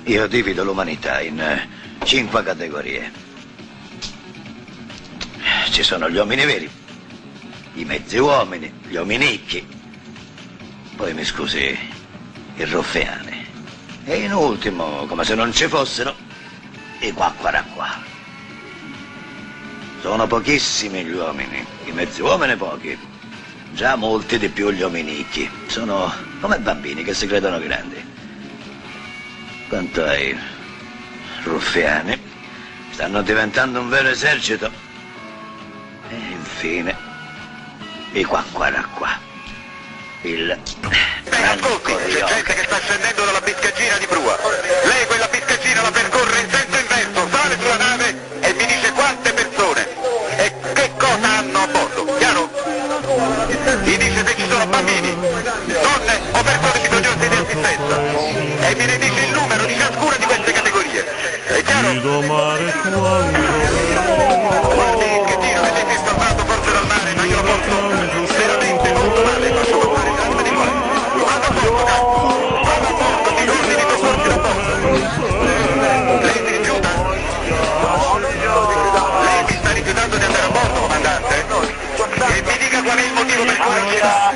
Io divido l'umanità in 5 categorie. Ci sono gli uomini veri, i mezzi uomini, gli ominicchi, poi mi scusi, i ruffiani. E in ultimo, come se non ci fossero, i qua. Sono pochissimi gli uomini, i mezzi uomini pochi, già molti di più gli ominicchi. Sono come bambini che si credono grandi. Quanto ai ruffiani, stanno diventando un vero esercito. E infine, i qua. Il ascolti, c'è gente che sta scendendo dalla biscaggina di prua. Lei quella biscaggina la percorre in senso inverso, sale sulla nave e mi dice quante persone e che cosa hanno a bordo, chiaro? Mi dice se ci sono bambini, donne o persone bisognose di assistenza e mi ne dice il numero di ciascuna di queste categorie. È chiaro? Guardi che tiro che lei si è salvato forse dal mare, ma io lo porto veramente molto male, faccio passare l'anima di qua. Vada a bordo, cazzo! Vada a bordo, ti corri di soccorsi da bordo. Lei si rifiuta? Lei si sta rifiutando di andare a bordo, comandante? E mi dica qual è il motivo per cui non ci va.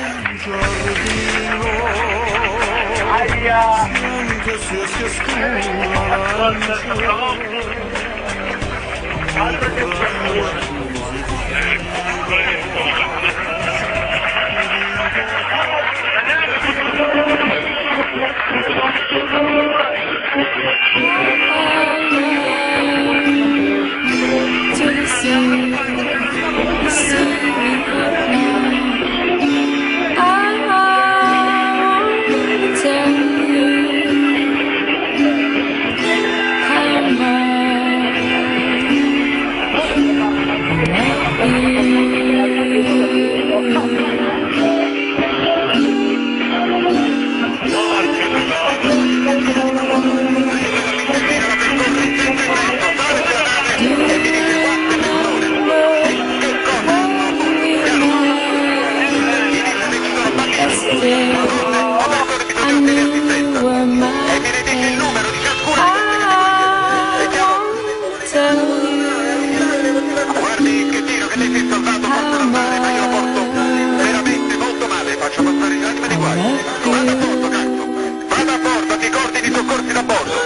Guardi che tiro che lei si è salvato forse dal mare, ma io lo porto veramente molto male, faccio passare l'anima di guai. Vada a bordo, cazzo! Vada a bordo, ti cordi di soccorsi da bordo!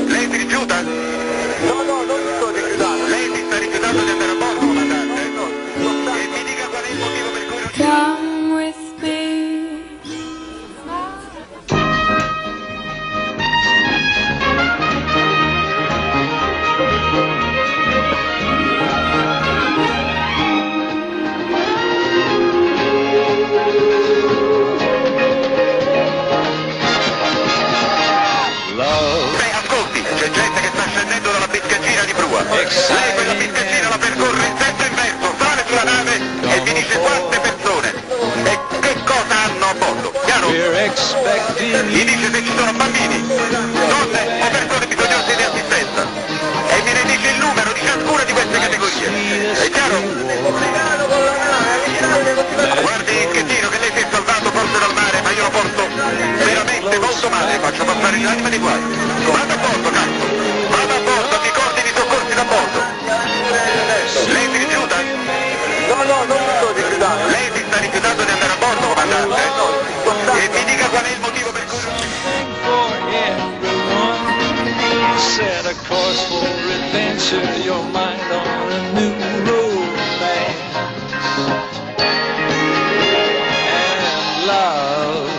Lei si rifiuta? No, non mi sto rifiutando. Lei si sta rifiutando di andare a bordo, comandante? E mi dica qual è il motivo per cui non ci va. Come with me. C'è gente che sta scendendo dalla biscaggina di prua. Lei quella biscaggina la percorre in senso inverso, sale sulla nave e mi dice quante persone e che cosa hanno a bordo, chiaro? Mi dice se ci sono bambini, donne o persone bisognose di assistenza e mi ne dice il numero di ciascuna di queste categorie. È chiaro? Guardi che tiro che lei si è salvato forse dal mare, ma io lo porto veramente molto male, faccio passare l'anima di guai. Vada a bordo, cazzo! Vada a bordo, ti cordi di soccorsi da bordo! Lei si rifiuta? No, non mi sto rifiutando. Lei si sta rifiutando di andare a bordo, comandante? E mi dica qual è il motivo per cui non ci Set a course for adventure, your mind on a new romance. And love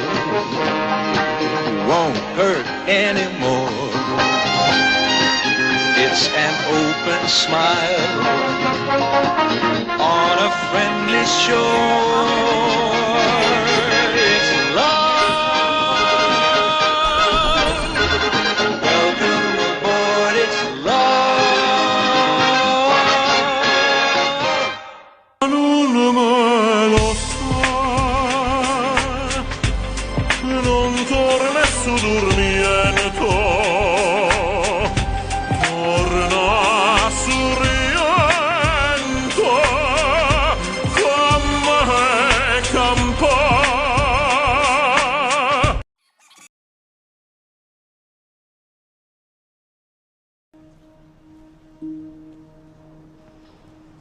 won't hurt anymore. It's an open smile on a friendly shore. Non torna su dormiendo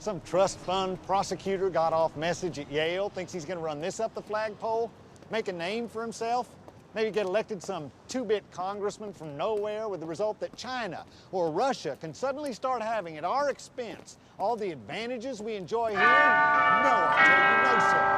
Some trust fund prosecutor got off message at Yale, thinks he's gonna run this up the flagpole, make a name for himself, maybe get elected some two-bit congressman from nowhere with the result that China or Russia can suddenly start having at our expense all the advantages we enjoy here? No, I tell you, no, sir.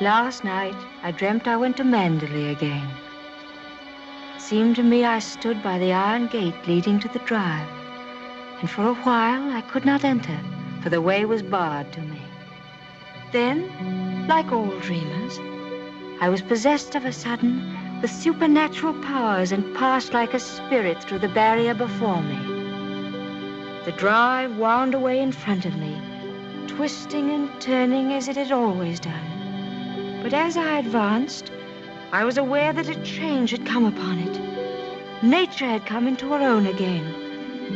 Last night, I dreamt I went to Mandalay again. It seemed to me I stood by the iron gate leading to the drive, and for a while I could not enter, for the way was barred to me. Then, like all dreamers, I was possessed of a sudden with supernatural powers and passed like a spirit through the barrier before me. The drive wound away in front of me, twisting and turning as it had always done. But as I advanced, I was aware that a change had come upon it. Nature had come into her own again,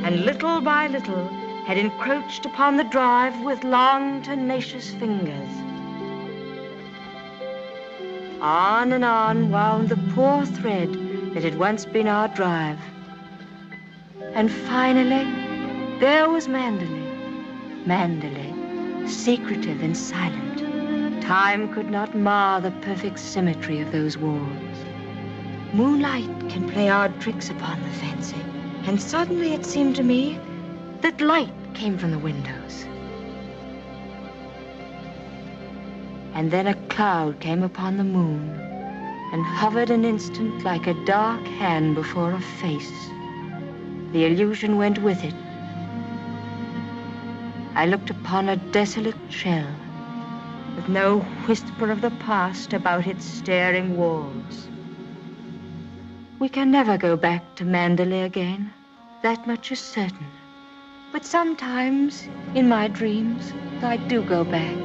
and little by little had encroached upon the drive with long, tenacious fingers. On and on wound the poor thread that had once been our drive. And finally, there was Mandalay. Mandalay, secretive and silent. Time could not mar the perfect symmetry of those walls. Moonlight can play odd tricks upon the fancy, and suddenly it seemed to me that light came from the windows. And then a cloud came upon the moon and hovered an instant like a dark hand before a face. The illusion went with it. I looked upon a desolate shell, with no whisper of the past about its staring walls. We can never go back to Mandalay again, that much is certain. But sometimes, in my dreams, I do go back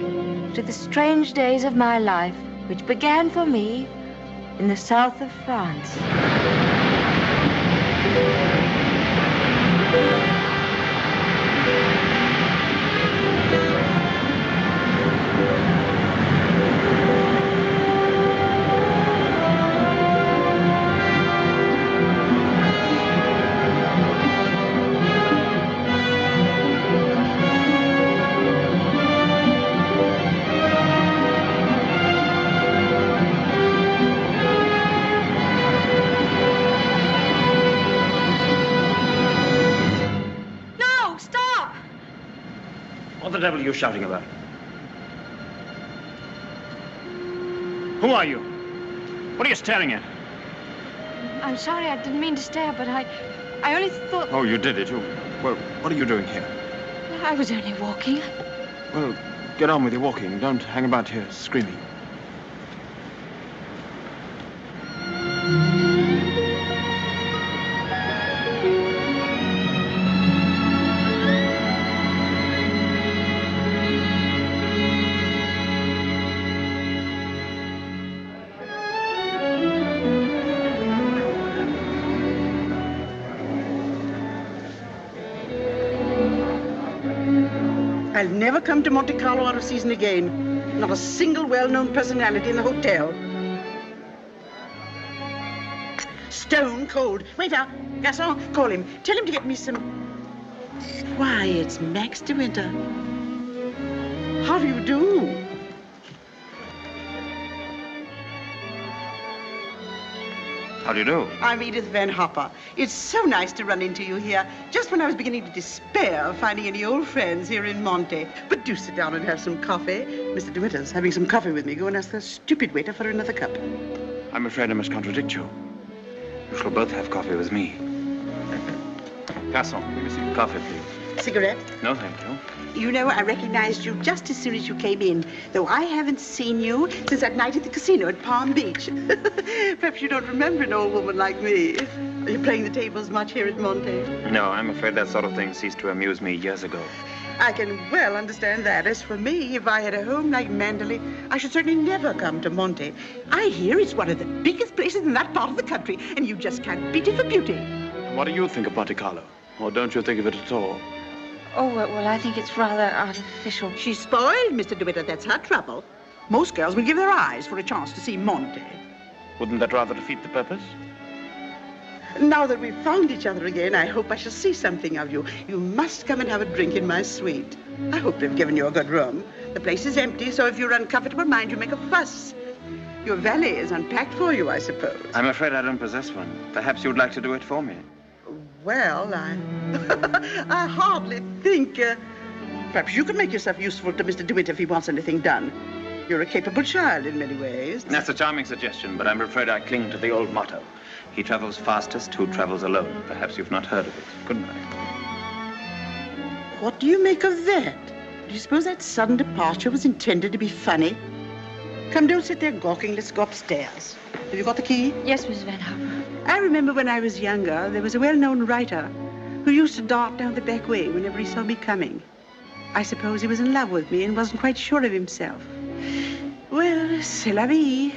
to the strange days of my life, which began for me in the south of France. What the devil are you shouting about? Who are you? What are you staring at? I'm sorry, I didn't mean to stare, but I only thought... Oh, you did it. Well, what are you doing here? I was only walking. Well, get on with your walking. Don't hang about here screaming. I'll never come to Monte Carlo out of season again. Not a single well-known personality in the hotel. Stone cold. Waiter, garçon, call him. Tell him to get me some... Why, it's Max de Winter. How do you do? How do you do? I'm Edith Van Hopper. It's so nice to run into you here, just when I was beginning to despair of finding any old friends here in Monte. But do sit down and have some coffee. Mr. de Winter's having some coffee with me. Go and ask the stupid waiter for another cup. I'm afraid I must contradict you. You shall both have coffee with me. Garçon, give me some coffee, please. Cigarette? No, thank you. You know, I recognized you just as soon as you came in, though I haven't seen you since that night at the casino at Palm Beach. Perhaps you don't remember an old woman like me. Are you playing the tables much here at Monte? No, I'm afraid that sort of thing ceased to amuse me years ago. I can well understand that. As for me, if I had a home like Mandalay, I should certainly never come to Monte. I hear it's one of the biggest places in that part of the country, and you just can't beat it for beauty. What do you think of Monte Carlo? Or don't you think of it at all? Oh, well, I think it's rather artificial. She's spoiled, Mr. de Winter. That's her trouble. Most girls will give their eyes for a chance to see Monte. Wouldn't that rather defeat the purpose? Now that we've found each other again, I hope I shall see something of you. You must come and have a drink in my suite. I hope they've given you a good room. The place is empty, so if you're uncomfortable, mind you make a fuss. Your valet is unpacked for you, I suppose. I'm afraid I don't possess one. Perhaps you'd like to do it for me. Well, I hardly think... perhaps you could make yourself useful to Mr. de Winter if he wants anything done. You're a capable child in many ways. That's a charming suggestion, but I'm afraid I cling to the old motto. He travels fastest who travels alone. Perhaps you've not heard of it. Good night. What do you make of that? Do you suppose that sudden departure was intended to be funny? Come, don't sit there gawking. Let's go upstairs. Have you got the key? Yes, Miss Van Hopper. I remember when I was younger, there was a well-known writer who used to dart down the back way whenever he saw me coming. I suppose he was in love with me and wasn't quite sure of himself. Well, c'est la vie.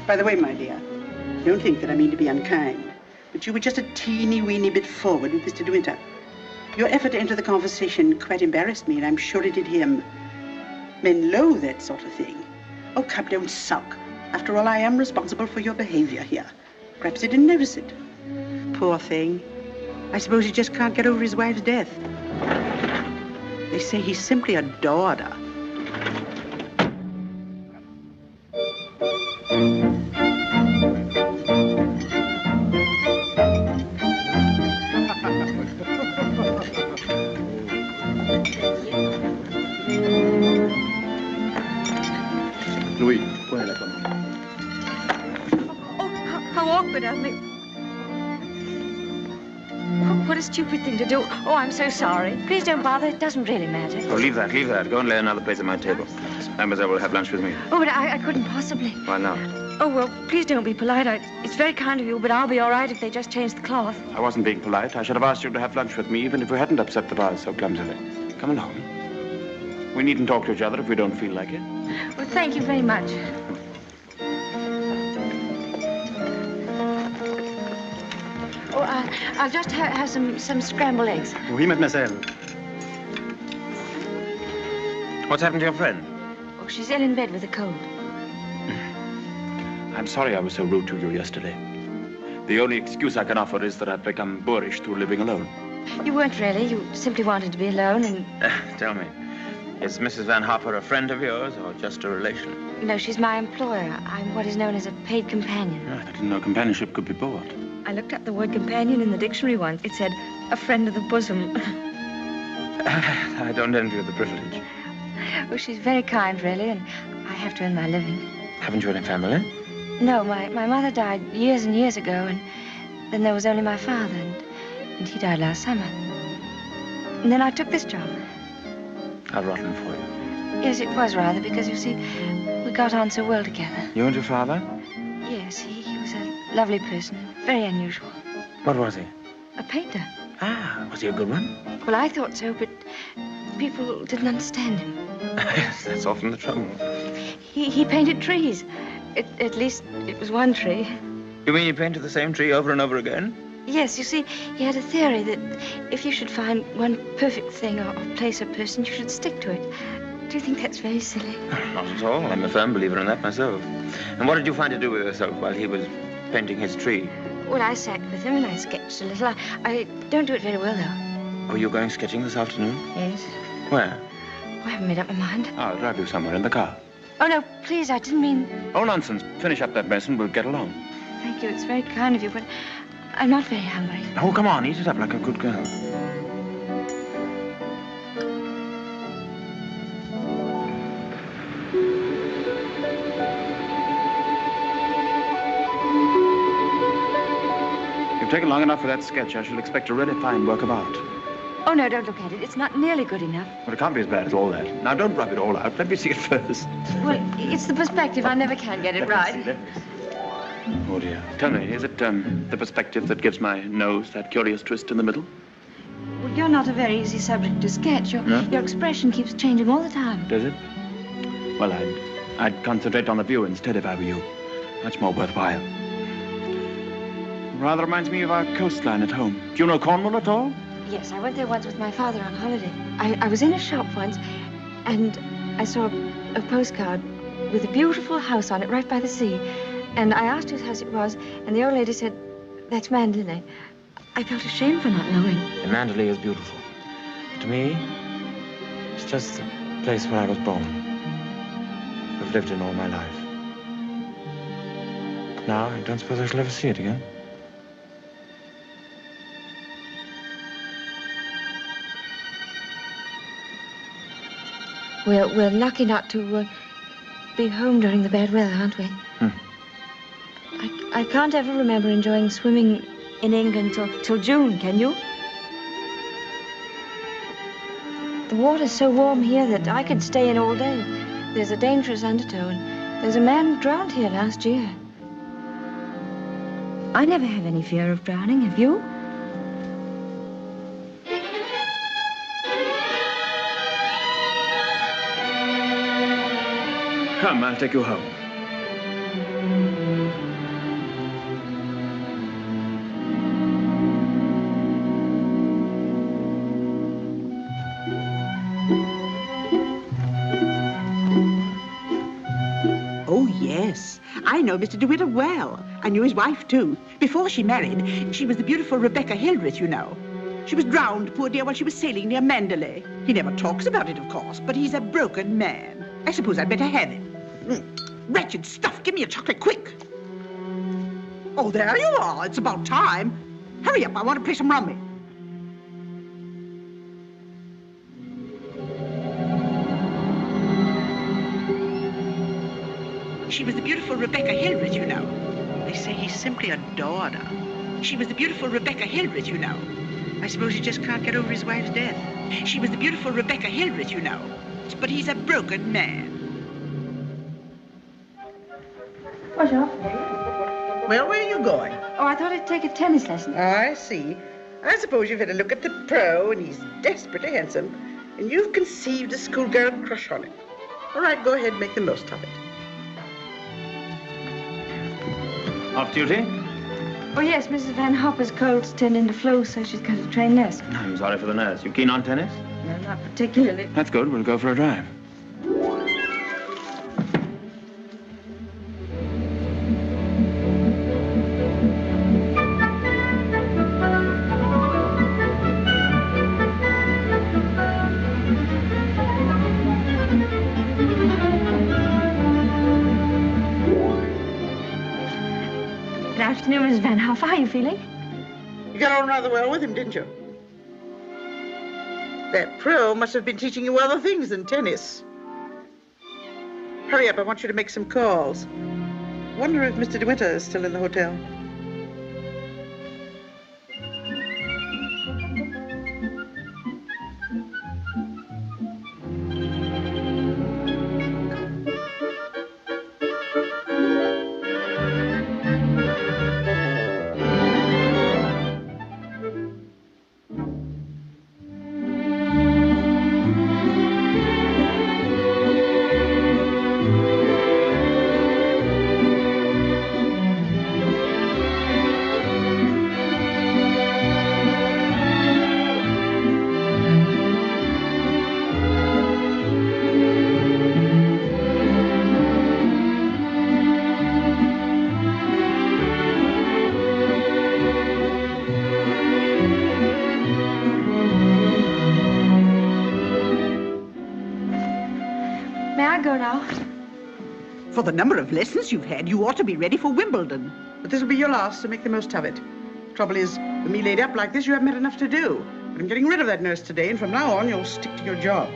By the way, my dear, don't think that I mean to be unkind, but you were just a teeny-weeny bit forward with Mr. de Winter. Your effort to enter the conversation quite embarrassed me, and I'm sure it did him. Men loathe that sort of thing. Oh, come, don't sulk. After all, I am responsible for your behavior here. Perhaps he didn't notice it. Poor thing. I suppose he just can't get over his wife's death. They say he simply adored her. Louis, prenez la commande. Oh, how awkward of me. Oh, what a stupid thing to do. Oh, I'm so sorry. Please don't bother. It doesn't really matter. Oh, leave that, leave that. Go and lay another place at my table. Mademoiselle will have lunch with me. Oh, but I couldn't possibly. Why not? Oh, well, please don't be polite. It's very kind of you, but I'll be all right if they just change the cloth. I wasn't being polite. I should have asked you to have lunch with me, even if we hadn't upset the vase so clumsily. Come along. We needn't talk to each other if we don't feel like it. Well, thank you very much. Oh, I'll just have some scrambled eggs. Oui, mademoiselle. What's happened to your friend? Oh, she's ill in bed with a cold. I'm sorry I was so rude to you yesterday. The only excuse I can offer is that I've become boorish through living alone. You weren't really. You simply wanted to be alone and... Tell me, is Mrs. Van Hopper a friend of yours or just a relation? No, she's my employer. I'm what is known as a paid companion. I didn't know companionship could be bought. I looked up the word companion in the dictionary once. It said, a friend of the bosom. I don't envy you the privilege. Well, she's very kind, really, and I have to earn my living. Haven't you any family? No, my mother died years and years ago, and then there was only my father, and he died last summer. And then I took this job. How rotten for you. Yes, it was rather, because, you see, we got on so well together. You and your father? Yes, he was a lovely person, very unusual. What was he? A painter. Ah, was he a good one? Well, I thought so, but people didn't understand him. Yes, that's often the trouble. He painted trees. At least it was one tree. You mean you painted the same tree over and over again? Yes, you see, he had a theory that if you should find one perfect thing or place or person, you should stick to it. Do you think that's very silly? Not at all. I'm a firm believer in that myself. And what did you find to do with yourself while he was painting his tree? Well, I sat with him and I sketched a little. I don't do it very well, though. Oh, you're going sketching this afternoon? Yes. Where? I haven't made up my mind. I'll drive you somewhere in the car. Oh, no, please, I didn't mean... Oh, nonsense. Finish up that mess and we'll get along. Thank you, it's very kind of you, but I'm not very hungry. Oh, come on, eat it up like a good girl. You've taken long enough for that sketch. I shall expect a really fine work of art. Oh, no, don't look at it. It's not nearly good enough. Well, it can't be as bad as all that. Now, don't rub it all out. Let me see it first. Well, it's the perspective. I never can get it right. Oh, dear. Tell me, is it the perspective that gives my nose that curious twist in the middle? Well, you're not a very easy subject to sketch. Your expression keeps changing all the time. Does it? Well, I'd concentrate on the view instead if I were you. Much more worthwhile. Rather reminds me of our coastline at home. Do you know Cornwall at all? Yes, I went there once with my father on holiday. I was in a shop once, and I saw a postcard with a beautiful house on it right by the sea. And I asked whose house it was, and the old lady said, that's Mandalay. I felt ashamed for not knowing. And Mandalay is beautiful. To me, it's just the place where I was born. I've lived in all my life. Now, I don't suppose I shall ever see it again. We're lucky not to be home during the bad weather, aren't we? I can't ever remember enjoying swimming in England till June, can you? The water's so warm here that I could stay in all day. There's a dangerous undertow, and there's a man drowned here last year. I never have any fear of drowning, have you? Come, I'll take you home. Oh, yes. I know Mr. DeWitt well. I knew his wife, too. Before she married, she was the beautiful Rebecca Hildreth, you know. She was drowned, poor dear, while she was sailing near Mandalay. He never talks about it, of course, but he's a broken man. I suppose I'd better have him. Wretched stuff. Give me a chocolate, quick. Oh, there you are. It's about time. Hurry up. I want to play some rummy. She was the beautiful Rebecca Hildreth, you know. They say he simply adored her. She was the beautiful Rebecca Hildreth, you know. I suppose he just can't get over his wife's death. She was the beautiful Rebecca Hildreth, you know. But he's a broken man. Bonjour. Well, where are you going? Oh, I thought I'd take a tennis lesson. Oh, I see. I suppose you've had a look at the pro, and he's desperately handsome, and you've conceived a schoolgirl crush on him. All right, go ahead, make the most of it. Off duty? Oh, yes, Mrs. Van Hopper's cold's turned into flu, so she's got to train nurse. I'm sorry for the nurse. You keen on tennis? No, not particularly. That's good. We'll go for a drive. Good afternoon, Mrs. Van Hoff. How are you feeling? You got on rather well with him, didn't you? That pro must have been teaching you other things than tennis. Hurry up, I want you to make some calls. Wonder if Mr. DeWitt is still in the hotel. I go now? For the number of lessons you've had, you ought to be ready for Wimbledon. But this will be your last, so make the most of it. Trouble is, with me laid up like this, you haven't had enough to do. But I'm getting rid of that nurse today, and from now on, you'll stick to your job.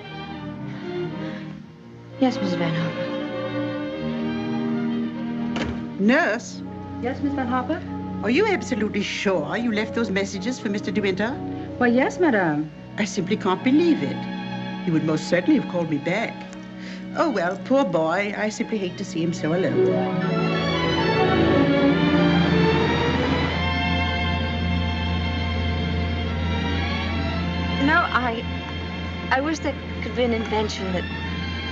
Yes, Mrs. Van Harper. Nurse? Yes, Miss Van Harper? Are you absolutely sure you left those messages for Mr. De Winter? Why, yes, madame. I simply can't believe it. He would most certainly have called me back. Oh, well, poor boy. I simply hate to see him so alone. No, I wish there could be an invention that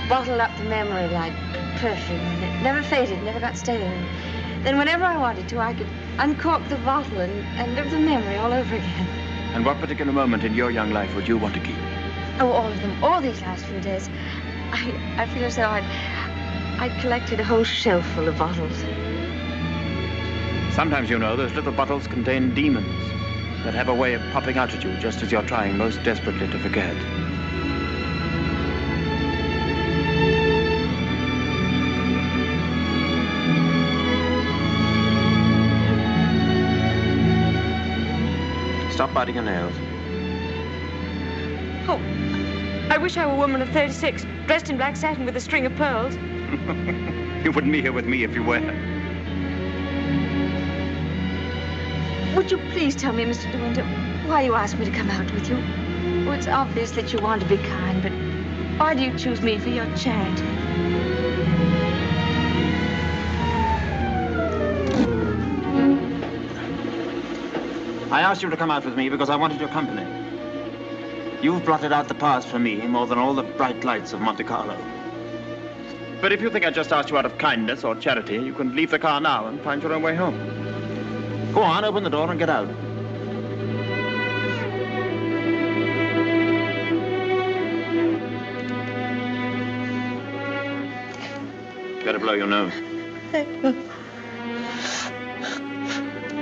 bottled up the memory like perfume, and it never faded, never got stale. And then whenever I wanted to, I could uncork the bottle and live the memory all over again. And what particular moment in your young life would you want to keep? Oh, all of them, all these last few days. I feel as though I'd collected a whole shelf full of bottles. Sometimes, you know, those little bottles contain demons that have a way of popping out at you just as you're trying most desperately to forget. Stop biting your nails. Oh, I wish I were a woman of 36, dressed in black satin with a string of pearls. You wouldn't be here with me if you were. Would you please tell me, Mr. De Winter, why you asked me to come out with you? Oh, it's obvious that you want to be kind, but why do you choose me for your charity? I asked you to come out with me because I wanted your company. You've blotted out the past for me more than all the bright lights of Monte Carlo. But if you think I just asked you out of kindness or charity, you can leave the car now and find your own way home. Go on, open the door and get out. Better blow your nose.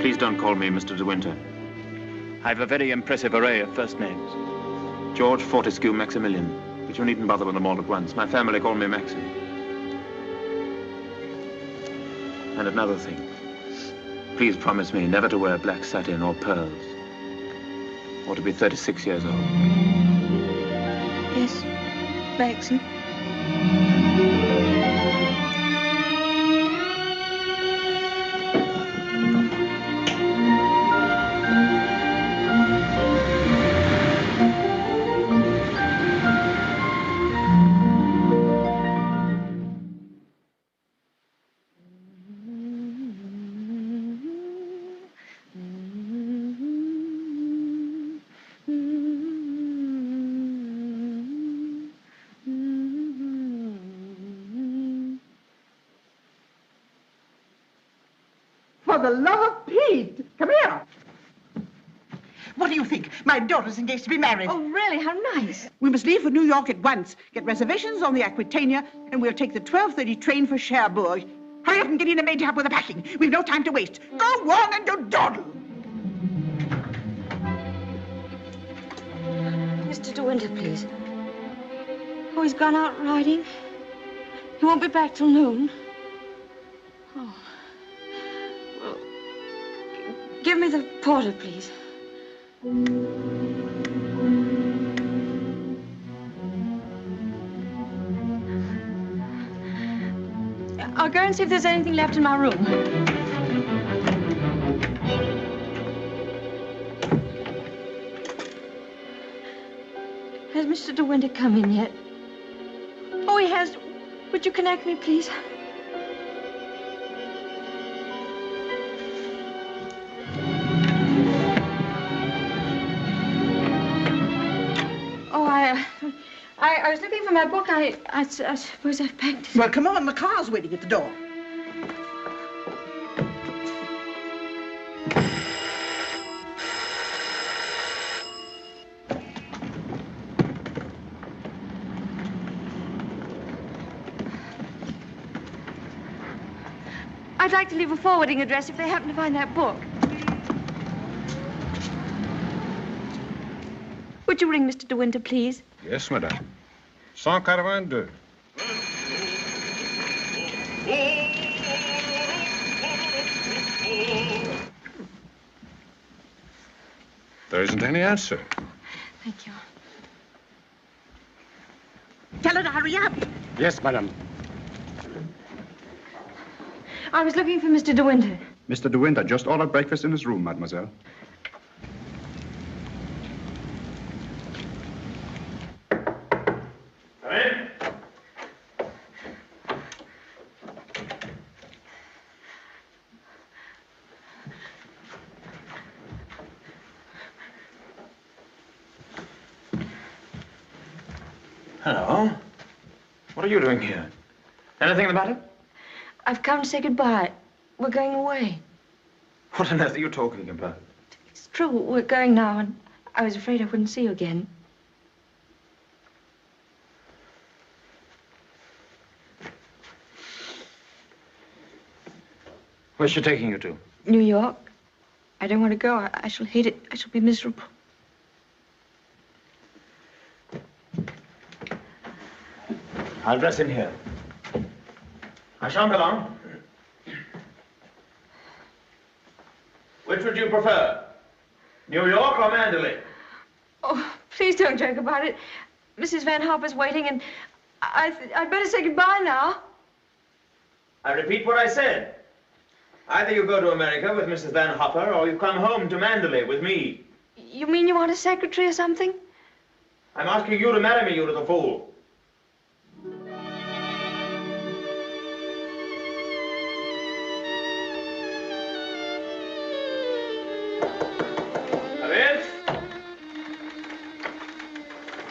Please don't call me Mr. De Winter. I've a very impressive array of first names. George, Fortescue, Maximilian. But you needn't bother with them all at once. My family call me Maxim. And another thing. Please promise me never to wear black satin or pearls. Or to be 36 years old. Yes, Maxim. For the love of Pete! Come here! What do you think? My daughter's engaged to be married. Oh, really? How nice. We must leave for New York at once. Get reservations on the Aquitania, and we'll take the 12:30 train for Cherbourg. Hurry up and get in and maid to help with the packing. We've no time to waste. Go on and do dawdle. Mr. De Winter, please. Oh, he's gone out riding. He won't be back till noon. Oh. Well, give me the porter, please. I'll go and see if there's anything left in my room. Has Mr. De Winter come in yet? Oh, he has. Would you connect me, please? Oh, I was looking for my book. I suppose I've packed it. Well, come on. The car's waiting at the door. I'd like to leave a forwarding address if they happen to find that book. Would you ring Mr. De Winter, please? Yes, madame. 182. There isn't any answer. Thank you. Tell her to hurry up. Yes, madam. I was looking for Mr. De Winter. Mr. De Winter just ordered breakfast in his room, mademoiselle. Come in. Hello. What are you doing here? Anything the matter? I've come to say goodbye. We're going away. What on earth are you talking about? It's true, we're going now, and I was afraid I wouldn't see you again. Where's she taking you to? New York. I don't want to go. I shall hate it. I shall be miserable. I'll dress in here. I shan't be long. Which would you prefer? New York or Mandalay? Oh, please don't joke about it. Mrs. Van Hopper's waiting, and I'd better say goodbye now. I repeat what I said. Either you go to America with Mrs. Van Hopper, or you come home to Mandalay with me. You mean you want a secretary or something? I'm asking you to marry me, you little fool.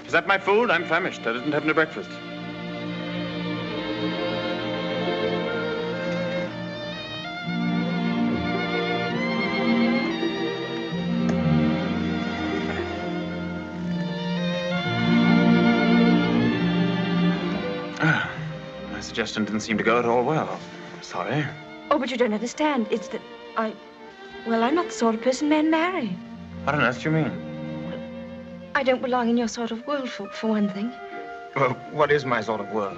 Is that my food? I'm famished. I didn't have any breakfast. My suggestion didn't seem to go at all well. Sorry. Oh, but you don't understand. It's that well, I'm not the sort of person men marry. What on earth do you mean? I don't belong in your sort of world, for one thing. Well, what is my sort of world?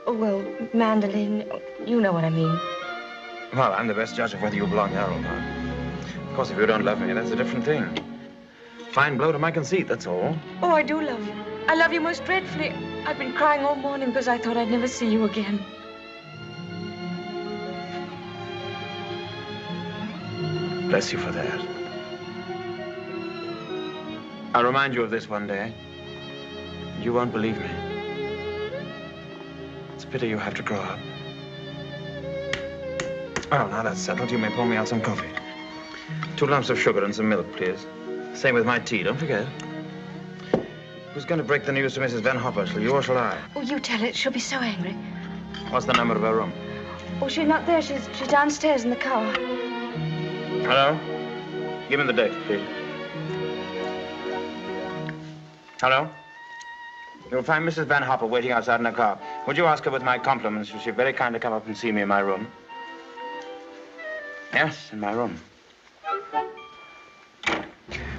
Oh, well, mandolin, you know what I mean. Well, I'm the best judge of whether you belong there or not. Of course, if you don't love me, that's a different thing. Fine blow to my conceit, that's all. Oh, I do love you. I love you most dreadfully. I've been crying all morning because I thought I'd never see you again. Bless you for that. I'll remind you of this one day. You won't believe me. It's a pity you have to grow up. Well, now that's settled, you may pour me out some coffee. 2 lumps of sugar and some milk, please. Same with my tea, don't forget. Who's going to break the news to Mrs. Van Hopper? Shall you or shall I? Oh, you tell it. She'll be so angry. What's the number of her room? Oh, she's not there. She's downstairs in the car. Hello? Give me the date, please. Hello? You'll find Mrs. Van Hopper waiting outside in her car. Would you ask her with my compliments if she'd very kindly come up and see me in my room? Yes, in my room.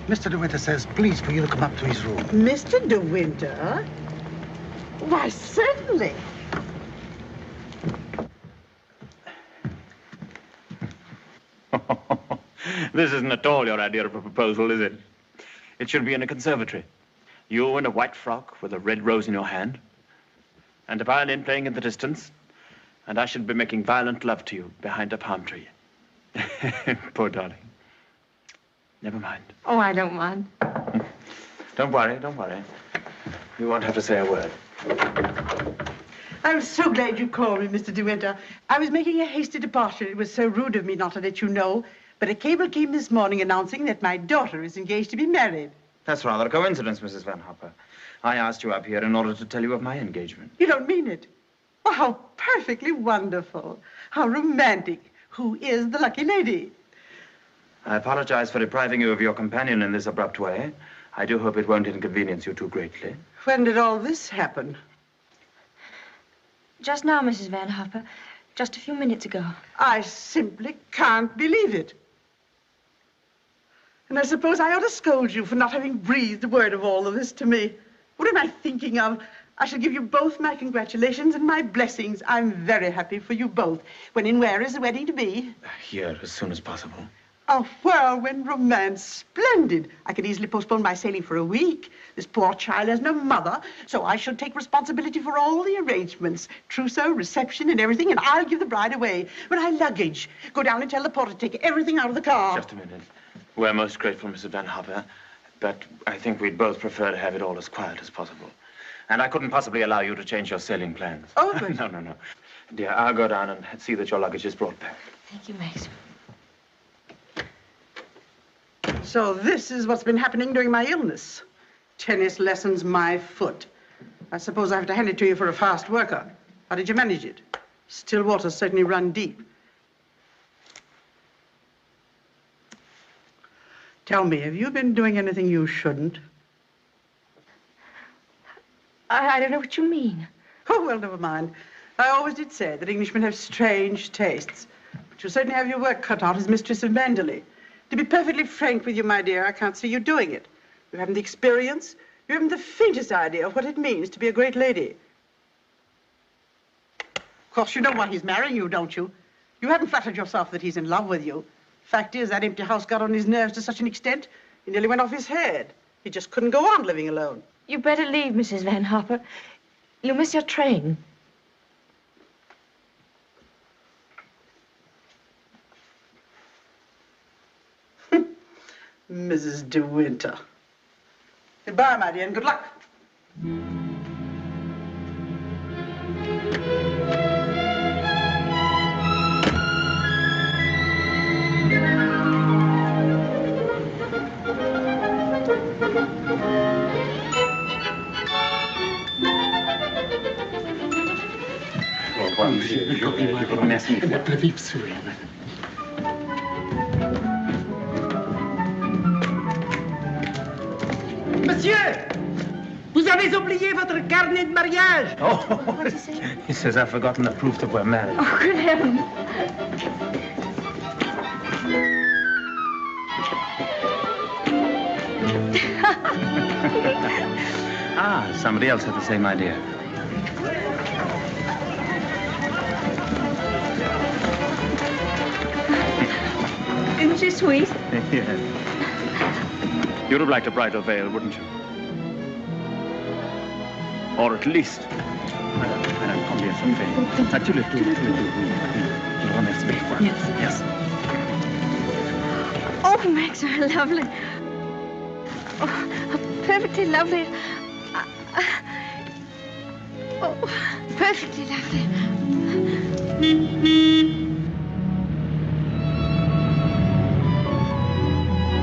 Mr. De Winter says, please, for you to come up to his room. Mr. De Winter? Why, certainly. This isn't at all your idea of a proposal, is it? It should be in a conservatory. You in a white frock with a red rose in your hand, and a violin playing in the distance, and I should be making violent love to you behind a palm tree. Poor darling. Never mind. Oh, I don't mind. Don't worry, don't worry. You won't have to say a word. I'm so glad you called me, Mr. De Winter. I was making a hasty departure. It was so rude of me not to let you know. But a cable came this morning announcing that my daughter is engaged to be married. That's rather a coincidence, Mrs. Van Hopper. I asked you up here in order to tell you of my engagement. You don't mean it? Oh, how perfectly wonderful. How romantic. Who is the lucky lady? I apologize for depriving you of your companion in this abrupt way. I do hope it won't inconvenience you too greatly. When did all this happen? Just now, Mrs. Van Hopper. Just a few minutes ago. I simply can't believe it. And I suppose I ought to scold you for not having breathed a word of all of this to me. What am I thinking of? I shall give you both my congratulations and my blessings. I'm very happy for you both. When and where is the wedding to be? Here, as soon as possible. A whirlwind romance. Splendid. I could easily postpone my sailing for a week. This poor child has no mother, so I shall take responsibility for all the arrangements. Trousseau, reception, and everything, and I'll give the bride away. But I luggage. Go down and tell the porter to take everything out of the car. Just a minute. We're most grateful, Mrs. Van Hopper, but I think we'd both prefer to have it all as quiet as possible. And I couldn't possibly allow you to change your sailing plans. Oh, but... No. Dear, I'll go down and see that your luggage is brought back. Thank you, Max. So this is what's been happening during my illness. Tennis lessons, my foot. I suppose I have to hand it to you for a fast worker. How did you manage it? Still waters certainly run deep. Tell me, have you been doing anything you shouldn't? I don't know what you mean. Oh, well, never mind. I always did say that Englishmen have strange tastes. But you certainly have your work cut out as Mistress of Manderley. To be perfectly frank with you, my dear, I can't see you doing it. You haven't the experience. You haven't the faintest idea of what it means to be a great lady. Of course, you know why he's marrying you, don't you? You haven't flattered yourself that he's in love with you. Fact is, that empty house got on his nerves to such an extent, he nearly went off his head. He just couldn't go on living alone. You better leave, Mrs. Van Hopper. You'll miss your train. Mrs. De Winter. Goodbye, my dear, and good luck. Merci. Très vite, sourire. Monsieur, vous avez oublié votre carnet de mariage. Oh, what did he say? He says I've forgotten the proof that we're married. Oh, good heavens. Somebody else had the same idea. Isn't she sweet? Yes. You'd have liked a brighter veil, wouldn't you? Or at least... Madame, combien ça me fait? Tous les deux. Je vous remercie mille fois. Yes. Oh, Max, are lovely. Oh, perfectly lovely. Oh, perfectly lovely.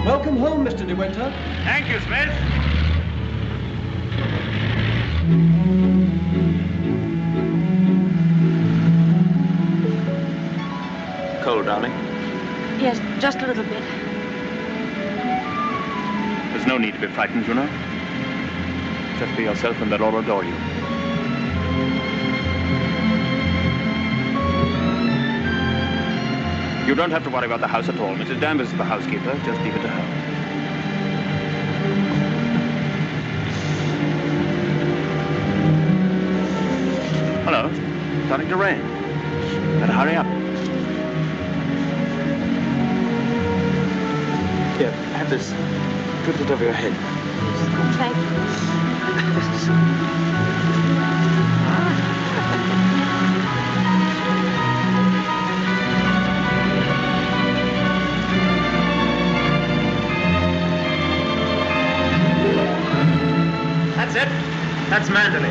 Welcome home, Mr. De Winter. Thank you, Smith. Cold, darling? Yes, just a little bit. There's no need to be frightened, you know. Just be yourself and they'll all adore you. You don't have to worry about the house at all. Mrs. Danvers is the housekeeper. Just leave it to her. Hello. Starting to rain. Better hurry up. Here, have this. Put it over your head. Thank That's it. That's Manderley.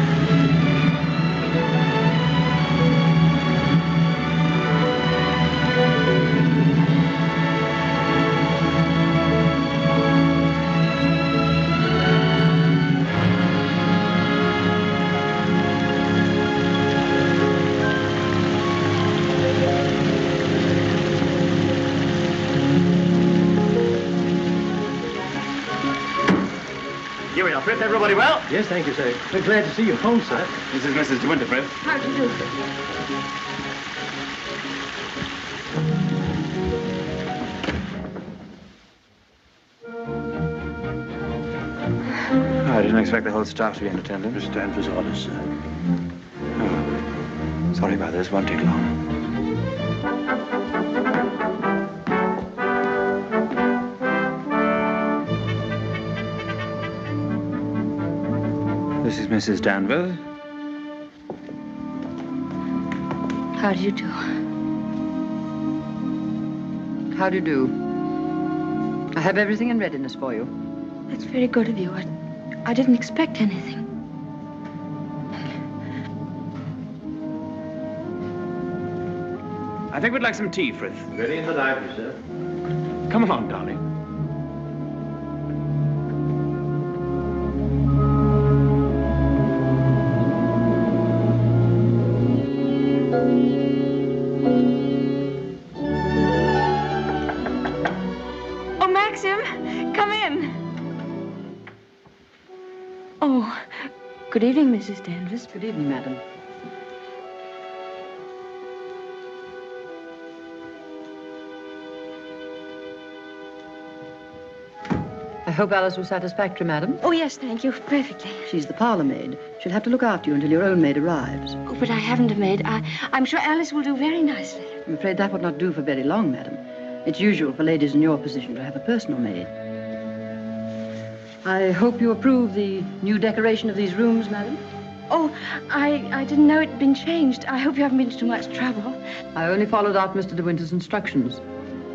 Here we are, Fritz. Everybody well? Yes, thank you, sir. We're glad to see you home, sir. This is Mrs. De Winter, Fritz. How do you do? How do didn't expect the whole staff to be in attendance. Mr. Danvers' orders, sir. Oh. Sorry about this. Won't take long. This is Mrs. Danvers. How do you do? How do you do? I have everything in readiness for you. That's very good of you. I didn't expect anything. I think we'd like some tea, Frith. Ready in the library, sir. Come along, darling. Oh, Maxim, come in. Oh, good evening, Mrs. Danvers. Good evening, madam. I hope Alice was satisfactory, madam. Oh, yes, thank you. Perfectly. She's the parlor maid. She'll have to look after you until your own maid arrives. Oh, but I haven't a maid. I'm sure Alice will do very nicely. I'm afraid that would not do for very long, madam. It's usual for ladies in your position to have a personal maid. I hope you approve the new decoration of these rooms, madam. Oh, I didn't know it'd been changed. I hope you haven't been to too much trouble. I only followed out Mr. De Winter's instructions.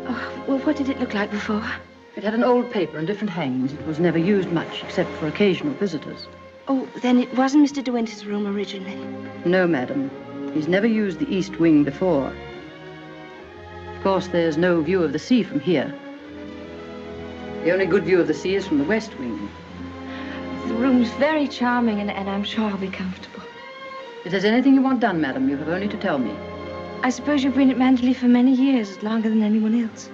Oh, well, what did it look like before? It had an old paper and different hangings. It was never used much, except for occasional visitors. Oh, then it wasn't Mr. De Winter's room originally? No, madam. He's never used the east wing before. Of course, there's no view of the sea from here. The only good view of the sea is from the west wing. The room's very charming, and I'm sure I'll be comfortable. If there's anything you want done, madam, you have only to tell me. I suppose you've been at Manderley for many years, longer than anyone else.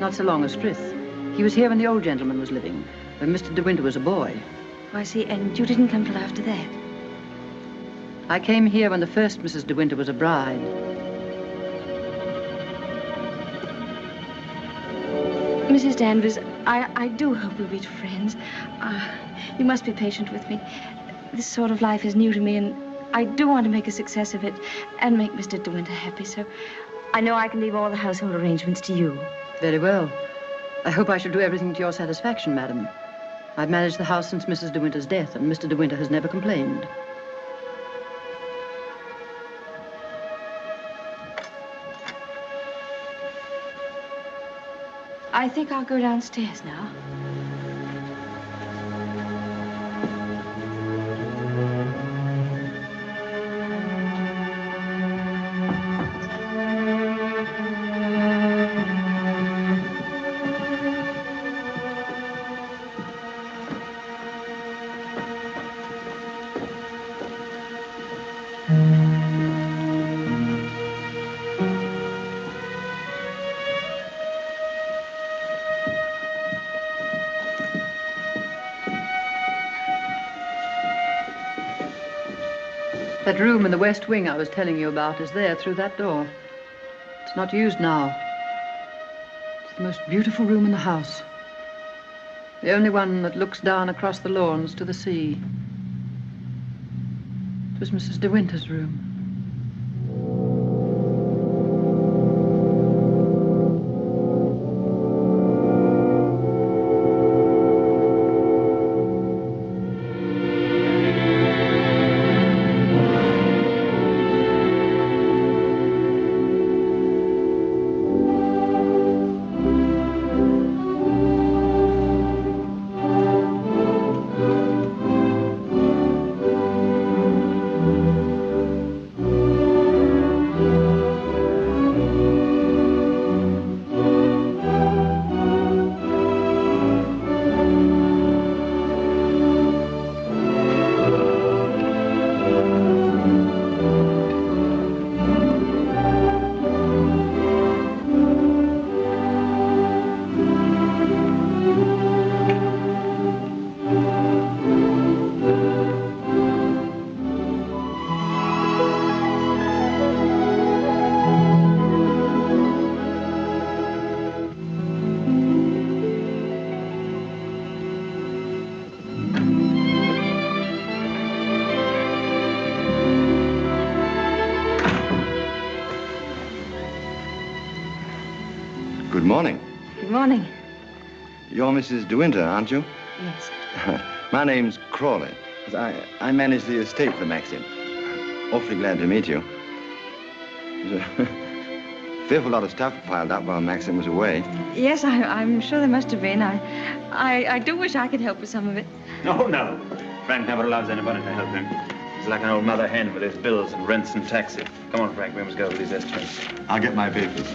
Not so long as Frith. He was here when the old gentleman was living, when Mr. De Winter was a boy. Oh, I see. And you didn't come till after that? I came here when the first Mrs. De Winter was a bride. Mrs. Danvers, I do hope we'll be friends. You must be patient with me. This sort of life is new to me, and I do want to make a success of it and make Mr. De Winter happy, so I know I can leave all the household arrangements to you. Very well. I hope I shall do everything to your satisfaction, madam. I've managed the house since Mrs. De Winter's death, and Mr. De Winter has never complained. I think I'll go downstairs now. That room in the west wing I was telling you about is there through that door. It's not used now. It's the most beautiful room in the house. The only one that looks down across the lawns to the sea. It was Mrs. De Winter's room. morning. Good morning. You're Mrs. De Winter, aren't you? Yes. My name's Crawley. I manage the estate for Maxim. Awfully glad to meet you. There's a fearful lot of stuff piled up while Maxim was away. Yes, I'm sure there must have been. I do wish I could help with some of it. Oh, no. Frank never allows anybody to help him. He's like an old mother hen with his bills and rents and taxes. Come on, Frank, we must go with these estimates. I'll get my papers.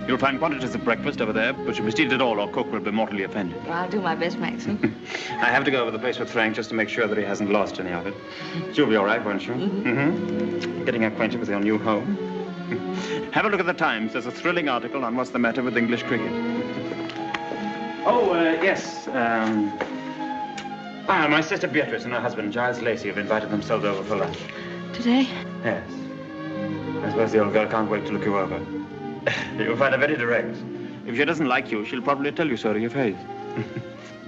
You'll find quantities of breakfast over there, but you must eat it all or cook will be mortally offended. Well, I'll do my best, Maxim. I have to go over the place with Frank just to make sure that he hasn't lost any of it. You'll be all right, won't you? Mm-hmm. Getting acquainted with your new home. Have a look at the Times. There's a thrilling article on what's the matter with English cricket. Oh, yes. My sister Beatrice and her husband, Giles Lacey, have invited themselves over for lunch. Today? Yes. I suppose the old girl can't wait to look you over. You'll find her very direct. If she doesn't like you, she'll probably tell you so to your face.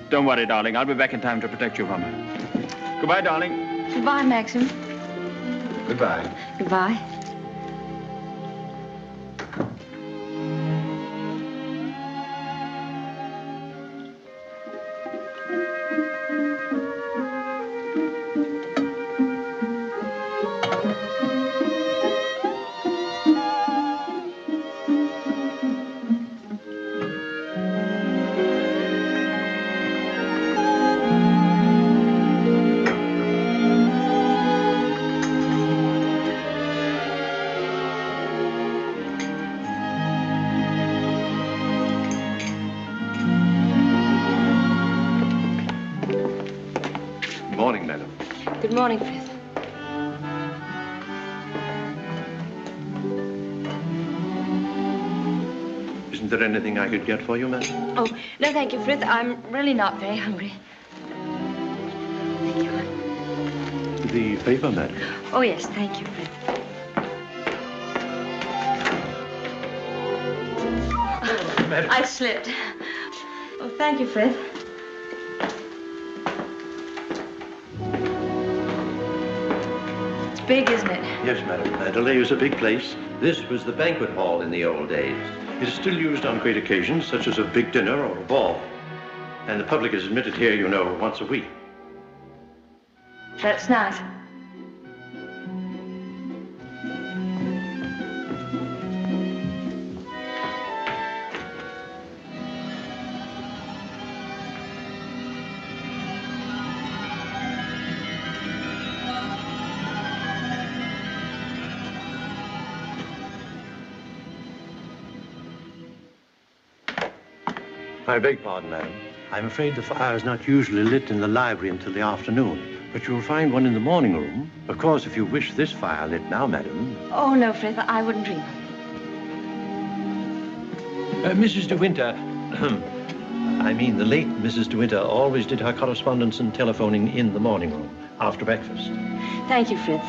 Don't worry, darling. I'll be back in time to protect you from her. Goodbye, darling. Goodbye, Maxim. Goodbye. Goodbye. Good morning, Frith. Isn't there anything I could get for you, madam? Oh, no, thank you, Frith. I'm really not very hungry. Thank you. The paper, madam? Oh, yes, thank you, Frith. Madam. I slipped. Oh, thank you, Frith. Big, isn't it? Yes, madam. Mandalay is a big place. This was the banquet hall in the old days. It is still used on great occasions, such as a big dinner or a ball. And the public is admitted here, you know, once a week. That's nice. I beg pardon, madam. I'm afraid the fire is not usually lit in the library until the afternoon, but you'll find one in the morning room. Of course, if you wish this fire lit now, madam. Oh, no, Frith, I wouldn't dream. Mrs. De Winter, I mean the late Mrs. De Winter always did her correspondence and telephoning in the morning room after breakfast. Thank you, Frith.